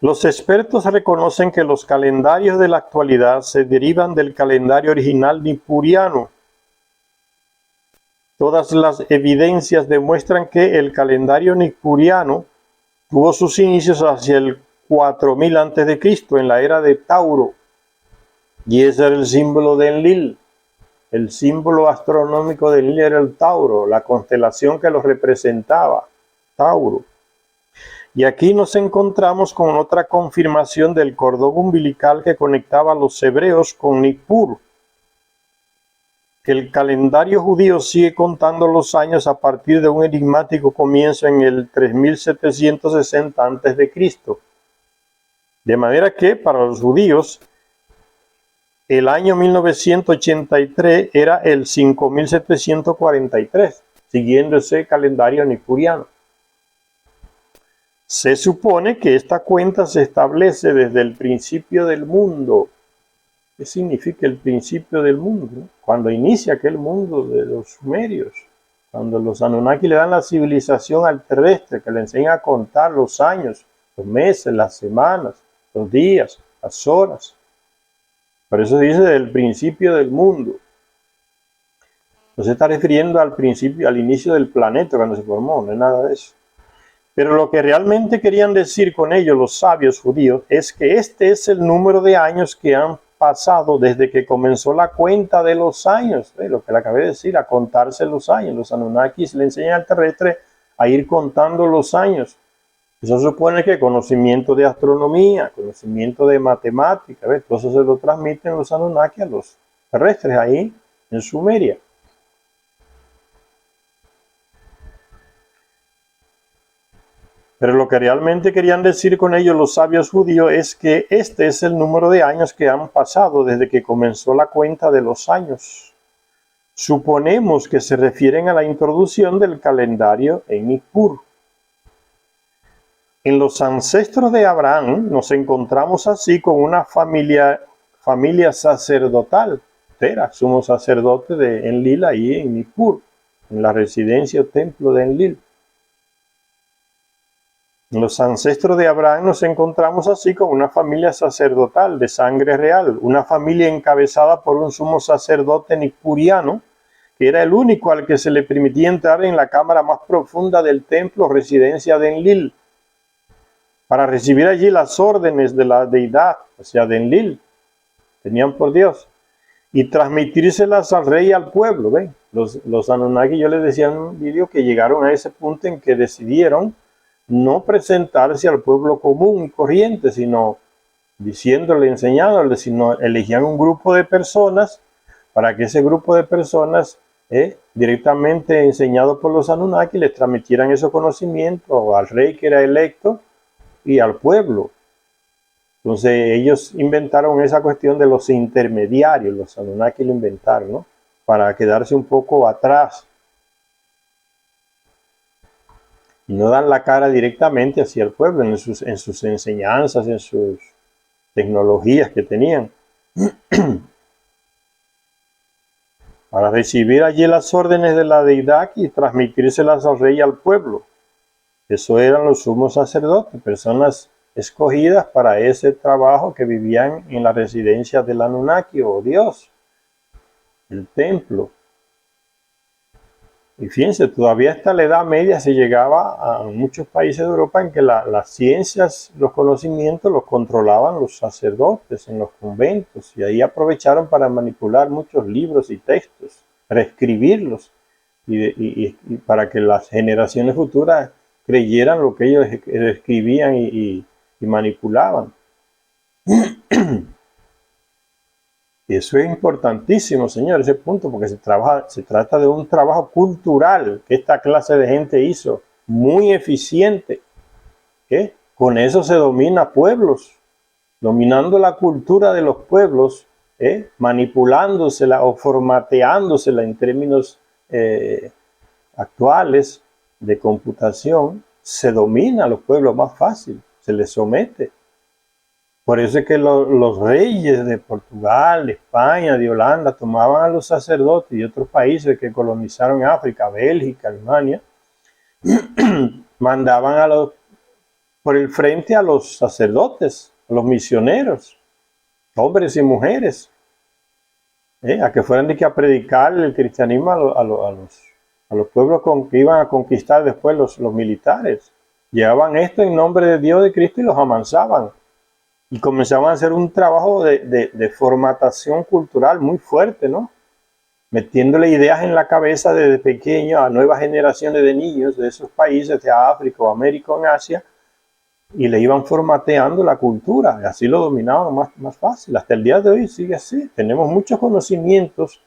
los expertos reconocen que los calendarios de la actualidad se derivan del calendario original nippuriano. Todas las evidencias demuestran que el calendario nippuriano tuvo sus inicios hacia el 4000 a.C., en la era de Tauro, y ese era el símbolo de Enlil. El símbolo astronómico de Enlil era el Tauro, la constelación que lo representaba, Tauro. Y aquí nos encontramos con otra confirmación del cordón umbilical que conectaba a los hebreos con Nippur. El calendario judío sigue contando los años a partir de un enigmático comienzo en el 3760 a.C. De manera que para los judíos el año 1983 era el 5743, siguiendo ese calendario nippuriano. Se supone que esta cuenta se establece desde el principio del mundo. ¿Qué significa el principio del mundo? Cuando inicia aquel mundo de los sumerios, cuando los Anunnaki le dan la civilización al terrestre, que le enseña a contar los años, los meses, las semanas, los días, las horas. Por eso dice del principio del mundo. No se está refiriendo al principio, al inicio del planeta cuando se formó, no es nada de eso. Pero lo que realmente querían decir con ello los sabios judíos es que este es el número de años que han pasado desde que comenzó la cuenta de los años. Lo que le acabé de decir, a contarse los años. Los Anunnakis le enseñan al terrestre a ir contando los años. Eso supone que conocimiento de astronomía, conocimiento de matemática, todo eso se lo transmiten los Anunnaki a los terrestres ahí en Sumeria. Pero lo que realmente querían decir con ello los sabios judíos es que este es el número de años que han pasado desde que comenzó la cuenta de los años. Suponemos que se refieren a la introducción del calendario en Nippur. En los ancestros de Abraham nos encontramos así con una familia sacerdotal. Era sumo sacerdote de Enlil ahí en Nippur, en la residencia o templo de Enlil. En los ancestros de Abraham nos encontramos así con una familia sacerdotal de sangre real, una familia encabezada por un sumo sacerdote nippuriano, que era el único al que se le permitía entrar en la cámara más profunda del templo, residencia de Enlil, para recibir allí las órdenes de la deidad, o sea, de Enlil, tenían por Dios, y transmitírselas al rey y al pueblo. ¿Ven? Los Anunnaki, yo les decía en un vídeo que llegaron a ese punto en que decidieron no presentarse al pueblo común y corriente, sino diciéndole, enseñándole, sino elegían un grupo de personas para que ese grupo de personas, directamente enseñado por los Anunnaki, les transmitieran esos conocimientos al rey que era electo y al pueblo. Entonces ellos inventaron esa cuestión de los intermediarios, los Anunnaki lo inventaron, ¿no? Para quedarse un poco atrás. Y no dan la cara directamente hacia el pueblo en sus enseñanzas, en sus tecnologías que tenían. Para recibir allí las órdenes de la deidad y transmitírselas al rey y al pueblo. Eso eran los sumos sacerdotes, personas escogidas para ese trabajo, que vivían en la residencia del Anunnaki o Dios, el templo. Y fíjense, todavía hasta la Edad Media se llegaba a muchos países de Europa en que las ciencias, los conocimientos los controlaban los sacerdotes en los conventos, y ahí aprovecharon para manipular muchos libros y textos, reescribirlos, y para que las generaciones futuras creyeran lo que ellos escribían y manipulaban. Eso es importantísimo, señor, ese punto, porque se trata de un trabajo cultural que esta clase de gente hizo, muy eficiente. Con eso se domina pueblos, dominando la cultura de los pueblos, manipulándosela o formateándosela en términos actuales de computación, se domina a los pueblos más fácil, se les somete. Por eso es que los reyes de Portugal, de España, de Holanda, tomaban a los sacerdotes y otros países que colonizaron África, Bélgica, Alemania, mandaban por el frente a los sacerdotes, a los misioneros, hombres y mujeres, a que fueran a predicar el cristianismo a los pueblos que iban a conquistar después los militares. Llevaban esto en nombre de Dios, de Cristo, y los amansaban. Y comenzaban a hacer un trabajo de formatación cultural muy fuerte, ¿no? Metiéndole ideas en la cabeza desde pequeño a nuevas generaciones de niños de esos países, de África o América o en Asia, y le iban formateando la cultura, y así lo dominaban más fácil. Hasta el día de hoy sigue así. Tenemos muchos conocimientos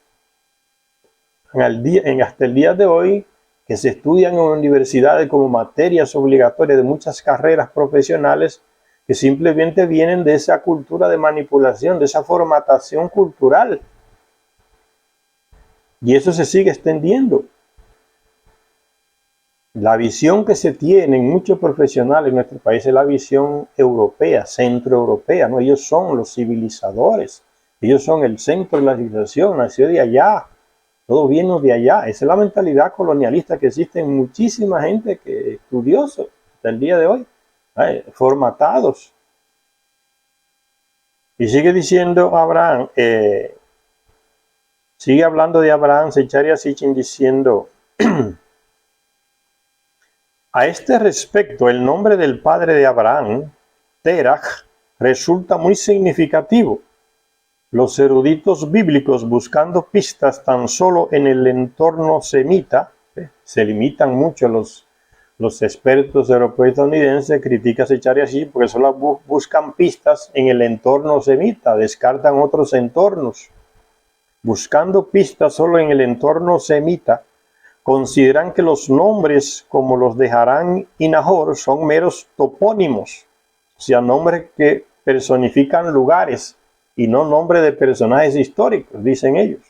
hasta el día de hoy que se estudian en universidades como materias obligatorias de muchas carreras profesionales, que simplemente vienen de esa cultura de manipulación, de esa formatación cultural. Y eso se sigue extendiendo. La visión que se tiene en muchos profesionales en nuestro país es la visión europea, centroeuropea, ¿no? Ellos son los civilizadores, ellos son el centro de la civilización, nació de allá, todo viene de allá. Esa es la mentalidad colonialista que existe en muchísima gente que estudiosos hasta el día de hoy. Formatados. Y sigue diciendo Abraham, sigue hablando de Abraham, Zecharia Sitchin, diciendo: a este respecto, el nombre del padre de Abraham, Terach, resulta muy significativo. Los eruditos bíblicos, buscando pistas tan solo en el entorno semita, se limitan mucho los expertos europeos y estadounidenses, critican Zecharia Sitchin porque solo buscan pistas en el entorno semita, descartan otros entornos. Buscando pistas solo en el entorno semita, consideran que los nombres como los de Harán y Nahor son meros topónimos, o sea, nombres que personifican lugares y no nombres de personajes históricos, dicen ellos.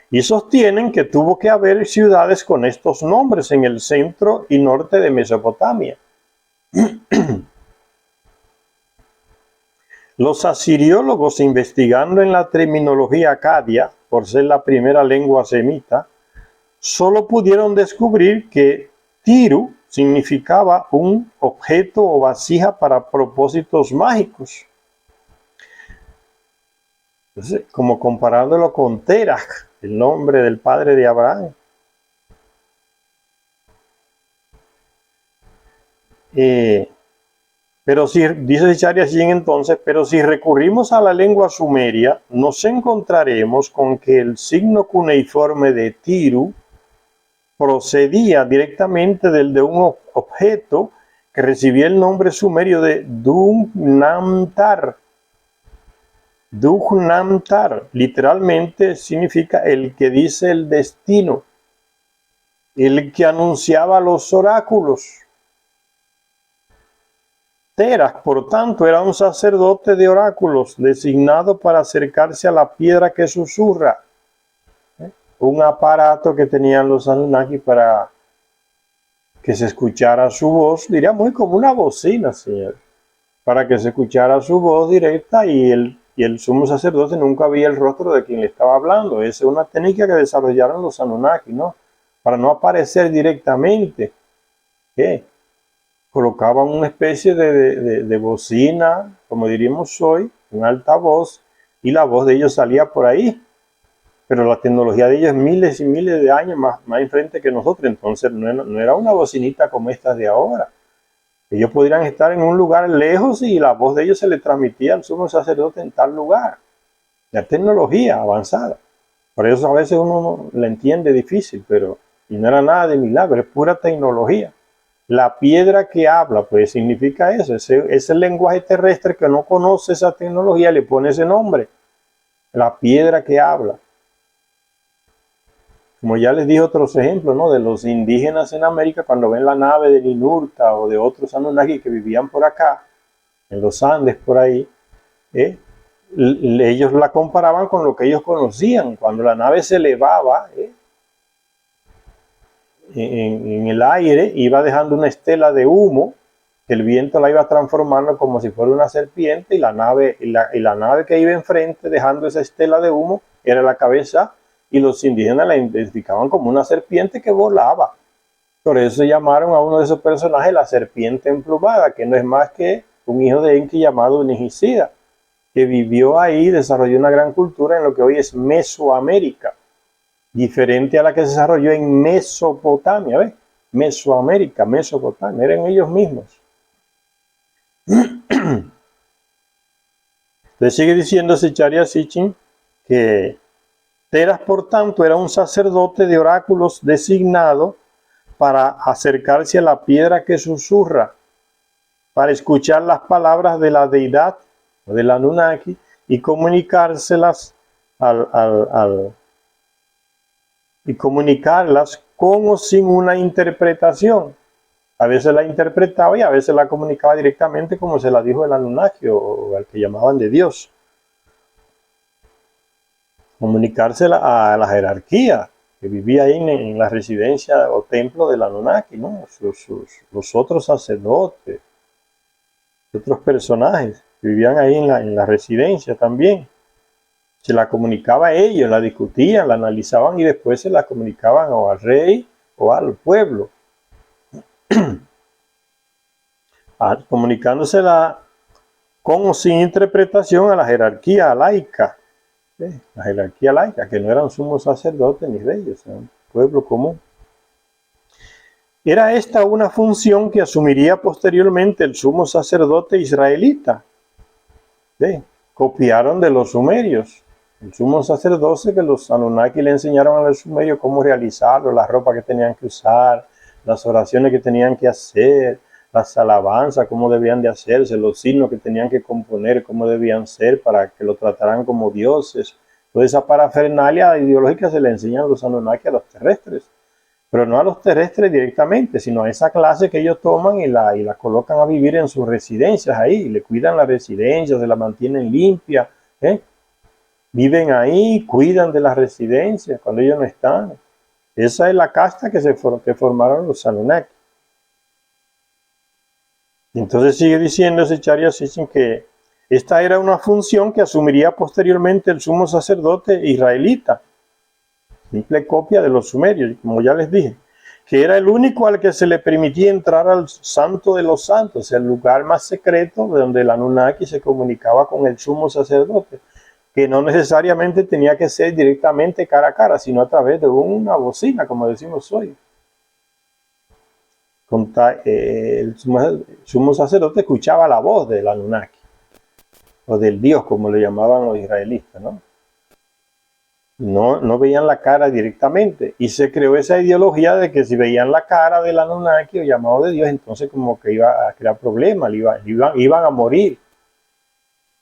Y sostienen que tuvo que haber ciudades con estos nombres en el centro y norte de Mesopotamia. Los asiriólogos, investigando en la terminología acadia, por ser la primera lengua semita, solo pudieron descubrir que Tiru significaba un objeto o vasija para propósitos mágicos. Entonces, como comparándolo con Terach, el nombre del padre de Abraham. Pero si, dice Zecharia Sitchin entonces, pero si recurrimos a la lengua sumeria, nos encontraremos con que el signo cuneiforme de Tiru procedía directamente del de un objeto que recibía el nombre sumerio de Duhnamtar. Duhnamtar literalmente significa el que dice el destino, el que anunciaba los oráculos. Teras, por tanto, era un sacerdote de oráculos designado para acercarse a la piedra que susurra. Un aparato que tenían los Anunnaki para que se escuchara su voz, diría muy como una bocina, señor, para que se escuchara su voz directa y el sumo sacerdote nunca veía el rostro de quien le estaba hablando. Esa es una técnica que desarrollaron los Anunnaki, ¿no? Para no aparecer directamente. ¿Qué? Colocaban una especie de bocina, como diríamos hoy, un altavoz, y la voz de ellos salía por ahí. Pero la tecnología de ellos es miles y miles de años más enfrente que nosotros, entonces no era una bocinita como esta de ahora. Ellos podrían estar en un lugar lejos y la voz de ellos se le transmitía al sumo sacerdote en tal lugar. La tecnología avanzada. Por eso a veces uno no la entiende difícil, pero y no era nada de milagro, es pura tecnología. La piedra que habla, pues significa eso, ese lenguaje terrestre que no conoce esa tecnología, le pone ese nombre. La piedra que habla. Como ya les di otros ejemplos, ¿no? De los indígenas en América, cuando ven la nave de Ninurta o de otros Anunnaki que vivían por acá, en los Andes, por ahí, ellos la comparaban con lo que ellos conocían. Cuando la nave se elevaba en el aire, iba dejando una estela de humo, que el viento la iba transformando como si fuera una serpiente, y la nave que iba enfrente, dejando esa estela de humo, era la cabeza, y los indígenas la identificaban como una serpiente que volaba. Por eso llamaron a uno de esos personajes la serpiente emplumada, que no es más que un hijo de Enki llamado Ningishida, que vivió ahí, desarrolló una gran cultura en lo que hoy es Mesoamérica, diferente a la que se desarrolló en Mesopotamia, ¿ves? Mesoamérica, Mesopotamia, eran ellos mismos. Le sigue diciendo Zecharia Sitchin que Teras, por tanto, era un sacerdote de oráculos designado para acercarse a la piedra que susurra, para escuchar las palabras de la deidad o del Anunnaki y comunicárselas y comunicarlas con o sin una interpretación. A veces la interpretaba y a veces la comunicaba directamente como se la dijo el Anunnaki o al que llamaban de Dios. Comunicársela a la jerarquía que vivía ahí en la residencia o templo del Anunnaki, ¿no? Los otros sacerdotes, otros personajes que vivían ahí en la residencia también. Se la comunicaba a ellos, la discutían, la analizaban y después se la comunicaban o al rey o al pueblo. Comunicándosela con o sin interpretación a la jerarquía laica. La jerarquía laica, que no eran sumos sacerdotes ni reyes, era un pueblo común. Era esta una función que asumiría posteriormente el sumo sacerdote israelita. Copiaron de los sumerios. El sumo sacerdote que los Anunnaki le enseñaron a los sumerios cómo realizarlo, la ropa que tenían que usar, las oraciones que tenían que hacer, las alabanzas, cómo debían de hacerse, los signos que tenían que componer, cómo debían ser para que lo trataran como dioses. Toda esa parafernalia ideológica se le enseñan a los Anunnaki a los terrestres, pero no a los terrestres directamente, sino a esa clase que ellos toman y la colocan a vivir en sus residencias ahí, le cuidan la residencia, se la mantienen limpia, viven ahí, cuidan de las residencias cuando ellos no están. Esa es la casta que formaron los Anunnaki. Entonces sigue diciendo Zecharia Sitchin que esta era una función que asumiría posteriormente el sumo sacerdote israelita, simple copia de los sumerios, como ya les dije, que era el único al que se le permitía entrar al santo de los santos, el lugar más secreto donde el Anunnaki se comunicaba con el sumo sacerdote, que no necesariamente tenía que ser directamente cara a cara, sino a través de una bocina, como decimos hoy. El sumo sacerdote escuchaba la voz del Anunnaki, o del Dios, como le llamaban los israelitas, ¿no? No veían la cara directamente. Y se creó esa ideología de que si veían la cara del Anunnaki o llamado de Dios, entonces como que iba a crear problemas, iban a morir.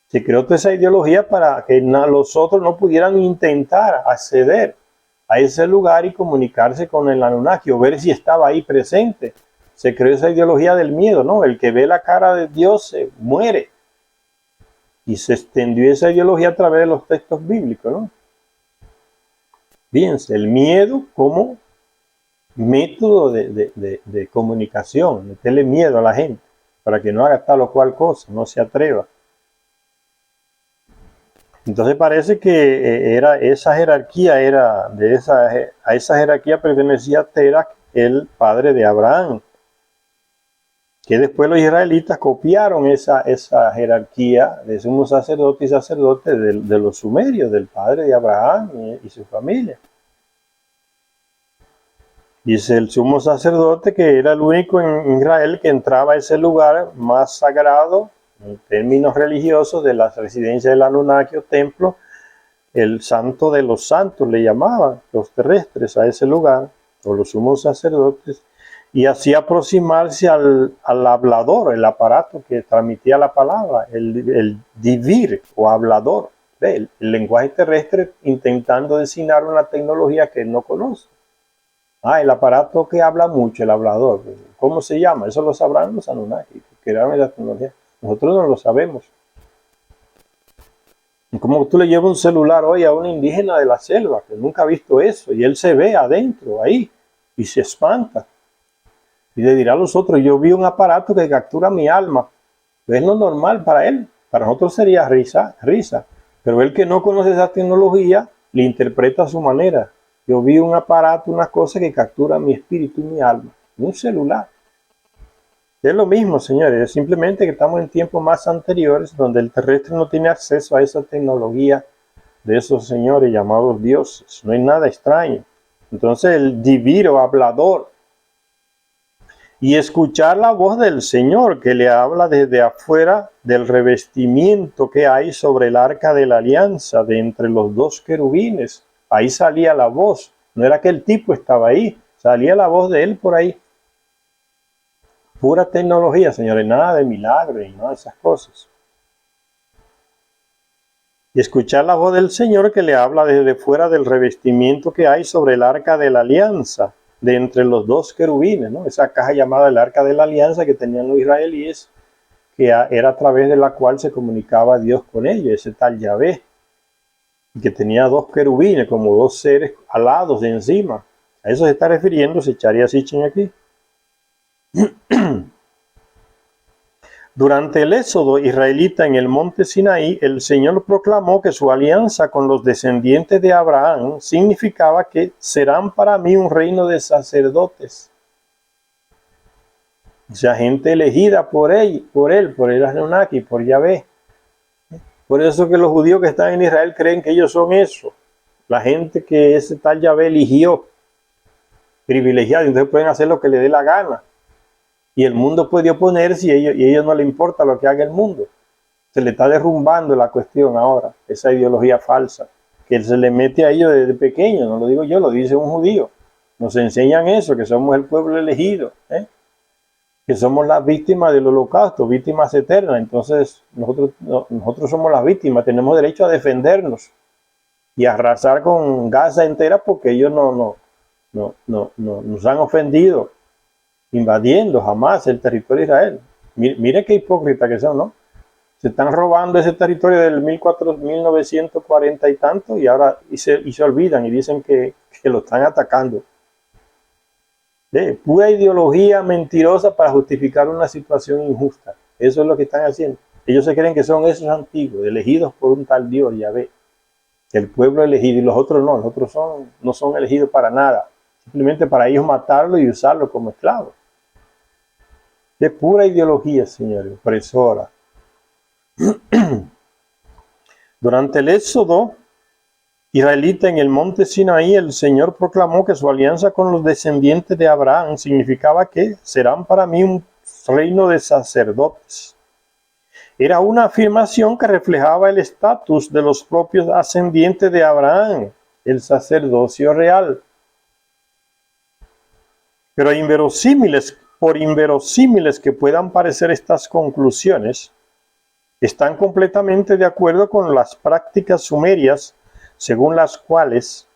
Se creó toda esa ideología para que los otros no pudieran intentar acceder a ese lugar y comunicarse con el Anunnaki o ver si estaba ahí presente. Se creó esa ideología del miedo, ¿no? El que ve la cara de Dios se muere. Y se extendió esa ideología a través de los textos bíblicos, ¿no? Fíjense, el miedo como método de comunicación, meterle miedo a la gente para que no haga tal o cual cosa, no se atreva. Entonces parece que era esa jerarquía, a esa jerarquía pertenecía Terach, el padre de Abraham, que después los israelitas copiaron esa jerarquía de sumo sacerdote y sacerdote de los sumerios, del padre de Abraham y su familia. Dice el sumo sacerdote que era el único en Israel que entraba a ese lugar más sagrado, en términos religiosos, de la residencia del Anunnaki o templo, el santo de los santos le llamaban los terrestres a ese lugar, o los sumos sacerdotes, y así aproximarse al hablador, el aparato que transmitía la palabra, el divir o hablador, el lenguaje terrestre intentando designar una tecnología que él no conoce. El aparato que habla mucho, el hablador, ¿cómo se llama? Eso lo sabrán los Anunnaki, que crearon la tecnología. Nosotros no lo sabemos. Como tú le llevas un celular hoy a un indígena de la selva que nunca ha visto eso y él se ve adentro ahí y se espanta y le dirá a los otros: yo vi un aparato que captura mi alma. Es lo normal para él, para nosotros sería risa, pero él que no conoce esa tecnología le interpreta a su manera. Yo vi un aparato, una cosa que captura mi espíritu y mi alma, un celular. Es lo mismo, señores, es simplemente que estamos en tiempos más anteriores donde el terrestre no tiene acceso a esa tecnología de esos señores llamados dioses. No hay nada extraño. Entonces el divir o hablador y escuchar la voz del Señor que le habla desde afuera del revestimiento que hay sobre el arca de la alianza de entre los dos querubines. Ahí salía la voz, no era que el tipo estaba ahí, salía la voz de él por ahí. Pura tecnología, señores, nada de milagros y nada de esas cosas. Y escuchar la voz del Señor que le habla desde fuera del revestimiento que hay sobre el arca de la alianza, de entre los dos querubines, ¿no? Esa caja llamada el arca de la alianza que tenían los israelíes, que era a través de la cual se comunicaba Dios con ellos, ese tal Yahvé, que tenía dos querubines, como dos seres alados de encima. A eso se está refiriendo, se echaría Sitchin aquí. Durante el éxodo israelita en el monte Sinaí, el Señor proclamó que su alianza con los descendientes de Abraham significaba que serán para mí un reino de sacerdotes. O sea, gente elegida por el Anunnaki, por Yahvé. Por eso que los judíos que están en Israel creen que ellos son eso. La gente que ese tal Yahvé eligió, privilegiado, entonces pueden hacer lo que le dé la gana. Y el mundo puede oponerse y a ellos no le importa lo que haga el mundo. Se le está derrumbando la cuestión ahora, esa ideología falsa, que se le mete a ellos desde pequeño, no lo digo yo, lo dice un judío. Nos enseñan eso, que somos el pueblo elegido, que somos las víctimas del holocausto, víctimas eternas. Entonces nosotros somos las víctimas, tenemos derecho a defendernos y a arrasar con Gaza entera porque ellos nos han ofendido, invadiendo jamás el territorio de Israel. Mire qué hipócritas que son, ¿no? Se están robando ese territorio del 1940 y tanto y ahora se olvidan y dicen que lo están atacando. Pura ideología mentirosa para justificar una situación injusta. Eso es lo que están haciendo. Ellos se creen que son esos antiguos, elegidos por un tal Dios, Yahvé. El pueblo elegido, y los otros no. Los otros no son elegidos para nada. Simplemente para ellos matarlo y usarlo como esclavos. De pura ideología, señores, opresora. Durante el éxodo israelita en el monte Sinaí, el Señor proclamó que su alianza con los descendientes de Abraham significaba que serán para mí un reino de sacerdotes. Era una afirmación que reflejaba el estatus de los propios ascendientes de Abraham, el sacerdocio real. Pero por inverosímiles que puedan parecer estas conclusiones, están completamente de acuerdo con las prácticas sumerias, según las cuales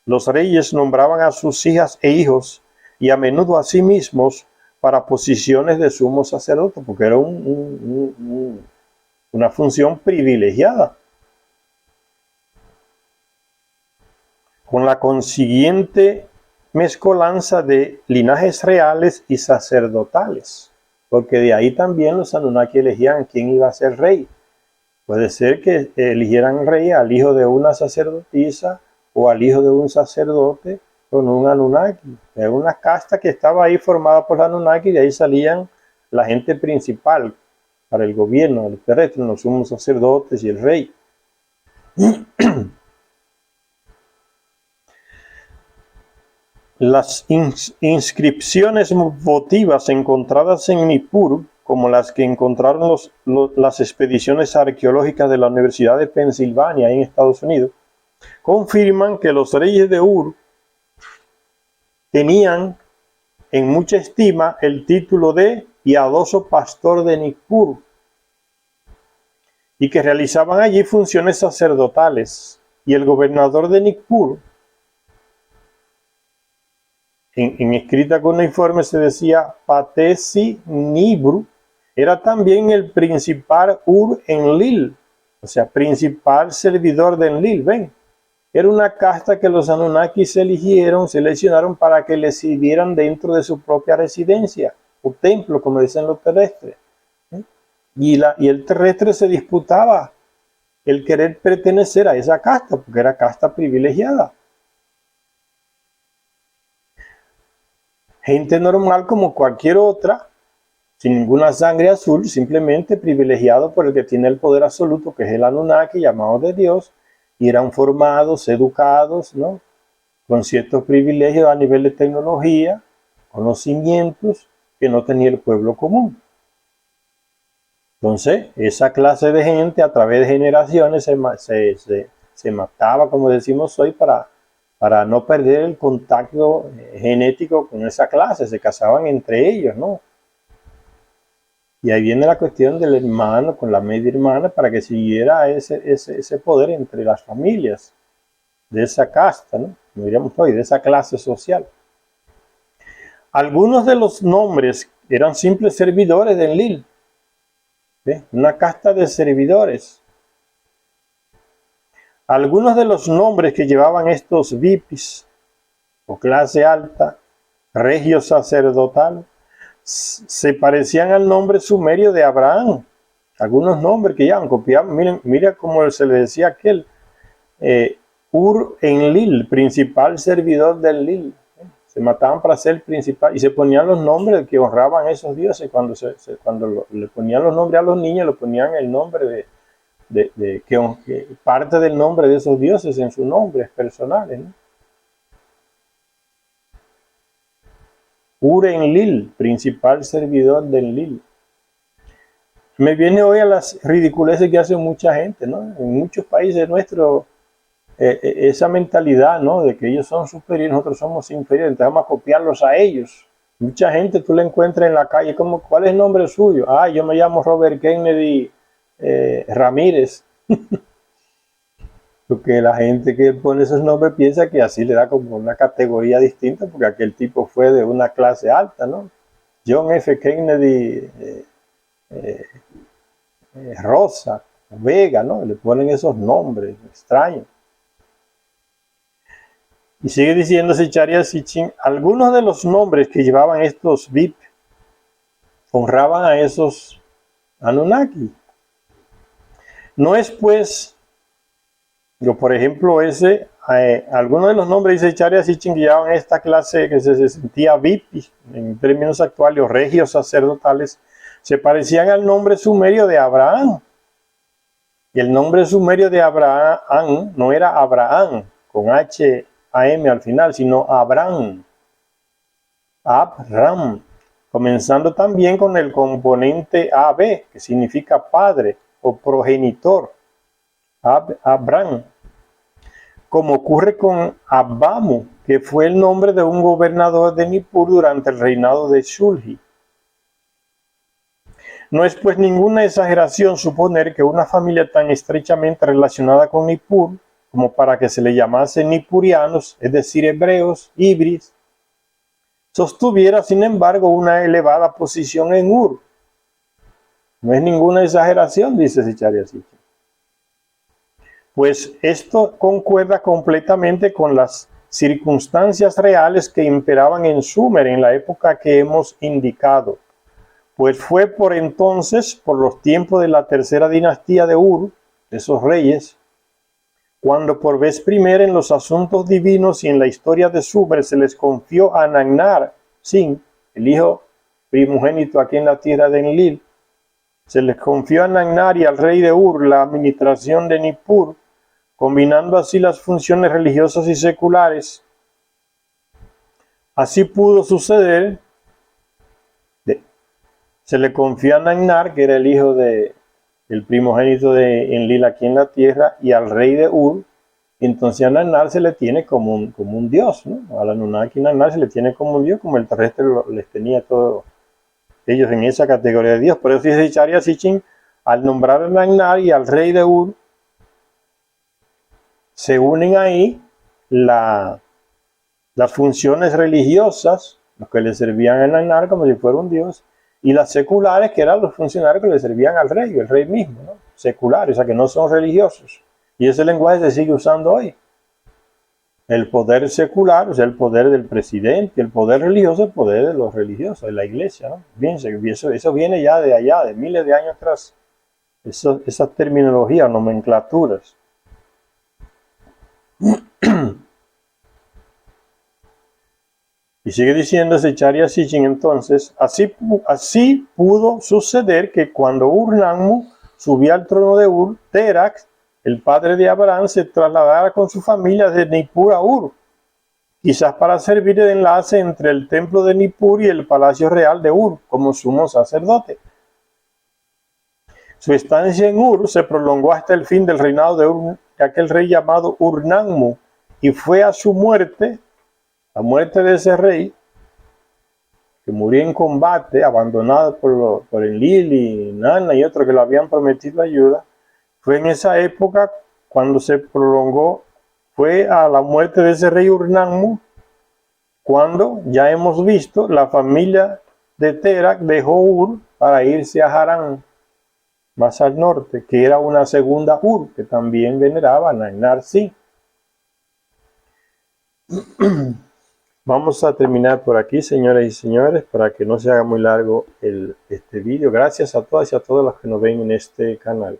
los reyes nombraban a sus hijas e hijos y a menudo a sí mismos para posiciones de sumo sacerdote, porque era una función privilegiada, con la consiguiente mezcolanza de linajes reales y sacerdotales, porque de ahí también los Anunnaki elegían quién iba a ser rey. Puede ser que eligieran rey al hijo de una sacerdotisa o al hijo de un sacerdote con un Anunnaki. Era una casta que estaba ahí formada por Anunnaki y de ahí salían la gente principal para el gobierno del terrestre, los sumos sacerdotes y el rey. Las inscripciones votivas encontradas en Nippur, como las que encontraron las expediciones arqueológicas de la Universidad de Pensilvania en Estados Unidos, confirman que los reyes de Ur tenían en mucha estima el título de piadoso pastor de Nippur y que realizaban allí funciones sacerdotales. Y el gobernador de Nippur, en escrita cuneiforme se decía Patesi Nibru, era también el principal Ur-Enlil, o sea, principal servidor de Enlil. Ven, era una casta que los Anunnaki seleccionaron para que le sirvieran dentro de su propia residencia, o templo, como dicen los terrestres. Y el terrestre se disputaba el querer pertenecer a esa casta, porque era casta privilegiada. Gente normal como cualquier otra, sin ninguna sangre azul, simplemente privilegiado por el que tiene el poder absoluto, que es el Anunnaki, llamado de Dios, y eran formados, educados, ¿no?, con ciertos privilegios a nivel de tecnología, conocimientos que no tenía el pueblo común. Entonces, esa clase de gente a través de generaciones se mataba, como decimos hoy, para no perder el contacto genético con esa clase, se casaban entre ellos, ¿no? Y ahí viene la cuestión del hermano con la media hermana para que siguiera ese poder entre las familias de esa casta, ¿no? Como diríamos hoy, de esa clase social. Algunos de los nombres eran simples servidores de Enlil, ¿sí? Una casta de servidores. Algunos de los nombres que llevaban estos vipis o clase alta, regio sacerdotal, se parecían al nombre sumerio de Abraham. Algunos nombres que ya copiaban, mira cómo se le decía aquel, Ur-Enlil, principal servidor del Lil. Se mataban para ser principal y se ponían los nombres que honraban a esos dioses. Cuando le ponían los nombres a los niños, le ponían el nombre que parte del nombre de esos dioses en sus nombres personales, ¿no? Ur-Enlil, principal servidor del Lil. Me viene hoy a las ridiculeces que hace mucha gente, ¿no? En muchos países nuestros, esa mentalidad, ¿no?, de que ellos son superiores, nosotros somos inferiores, entonces vamos a copiarlos a ellos. Mucha gente tú la encuentras en la calle, como, ¿cuál es el nombre suyo? Ah, yo me llamo Robert Kennedy Ramírez. Porque la gente que pone esos nombres piensa que así le da como una categoría distinta, porque aquel tipo fue de una clase alta, ¿no? John F. Kennedy Rosa, Vega, ¿no? Le ponen esos nombres extraños. Y sigue diciendo Zecharia Sitchin, algunos de los nombres que llevaban estos VIP honraban a esos Anunnaki. No es pues, por ejemplo, algunos de los nombres de Zecharia Sitchin que llevaban esta clase que se sentía VIP, en términos actuales, o regios sacerdotales, se parecían al nombre sumerio de Abraham. Y el nombre sumerio de Abraham no era Abraham, con H-A-M al final, sino Abram, comenzando también con el componente AB, que significa padre o progenitor, Abram. como ocurre con Abamu, que fue el nombre de un gobernador de Nippur durante el reinado de Shulgi. No es pues ninguna exageración suponer que una familia tan estrechamente relacionada con Nippur, como para que se le llamase nippurianos, es decir, hebreos, ibris, sostuviera sin embargo una elevada posición en Ur. No es ninguna exageración, dice Zecharia Sitchin. Pues esto concuerda completamente con las circunstancias reales que imperaban en Sumer en la época que hemos indicado. Pues fue por entonces, por los tiempos de la tercera dinastía de Ur, esos reyes, cuando por vez primera en los asuntos divinos y en la historia de Sumer se les confió a Nagnar Sin, el hijo primogénito aquí en la tierra de Enlil, se les confió a Nagnar y al rey de Ur la administración de Nippur, combinando así las funciones religiosas y seculares. Así pudo suceder. Se le confió a Nagnar, que era el hijo del primogénito de Enlil aquí en la tierra, y al rey de Ur. Entonces a Nagnar se le tiene como un dios, ¿no? A la Anunnaki Nagnar se le tiene como un dios, como el terrestre les tenía todos ellos en esa categoría de dios. Por eso dice Zecharia Sitchin, al nombrar a Nagnar y al rey de Ur, se unen ahí las funciones religiosas, los que le servían a Nagnar como si fuera un dios, y las seculares, que eran los funcionarios que le servían al rey, el rey mismo, ¿no? Seculares, o sea que no son religiosos. Y ese lenguaje se sigue usando hoy. El poder secular, o sea, el poder del presidente, el poder religioso, el poder de los religiosos, de la iglesia, ¿no? Bien, eso viene ya de allá, de miles de años atrás. Esas terminologías, nomenclaturas. Y sigue diciendo Zecharia Sitchin entonces, así pudo suceder que cuando Ur-Nammu subía al trono de Ur, Terak, el padre de Abraham, se trasladara con su familia de Nippur a Ur, quizás para servir de enlace entre el templo de Nippur y el palacio real de Ur, como sumo sacerdote. Su estancia en Ur se prolongó hasta el fin del reinado de aquel rey llamado Ur-Nammu, y fue a su muerte, la muerte de ese rey, que murió en combate, abandonado por Enlil y Nana y otros que le habían prometido ayuda, fue en esa época cuando se prolongó, fue a la muerte de ese rey Ur-Nammu, cuando ya hemos visto la familia de Terak dejó Ur para irse a Harán, más al norte, que era una segunda Ur, que también veneraba a Nagnar Sin. Vamos a terminar por aquí, señoras y señores, para que no se haga muy largo este vídeo. Gracias a todas y a todos los que nos ven en este canal.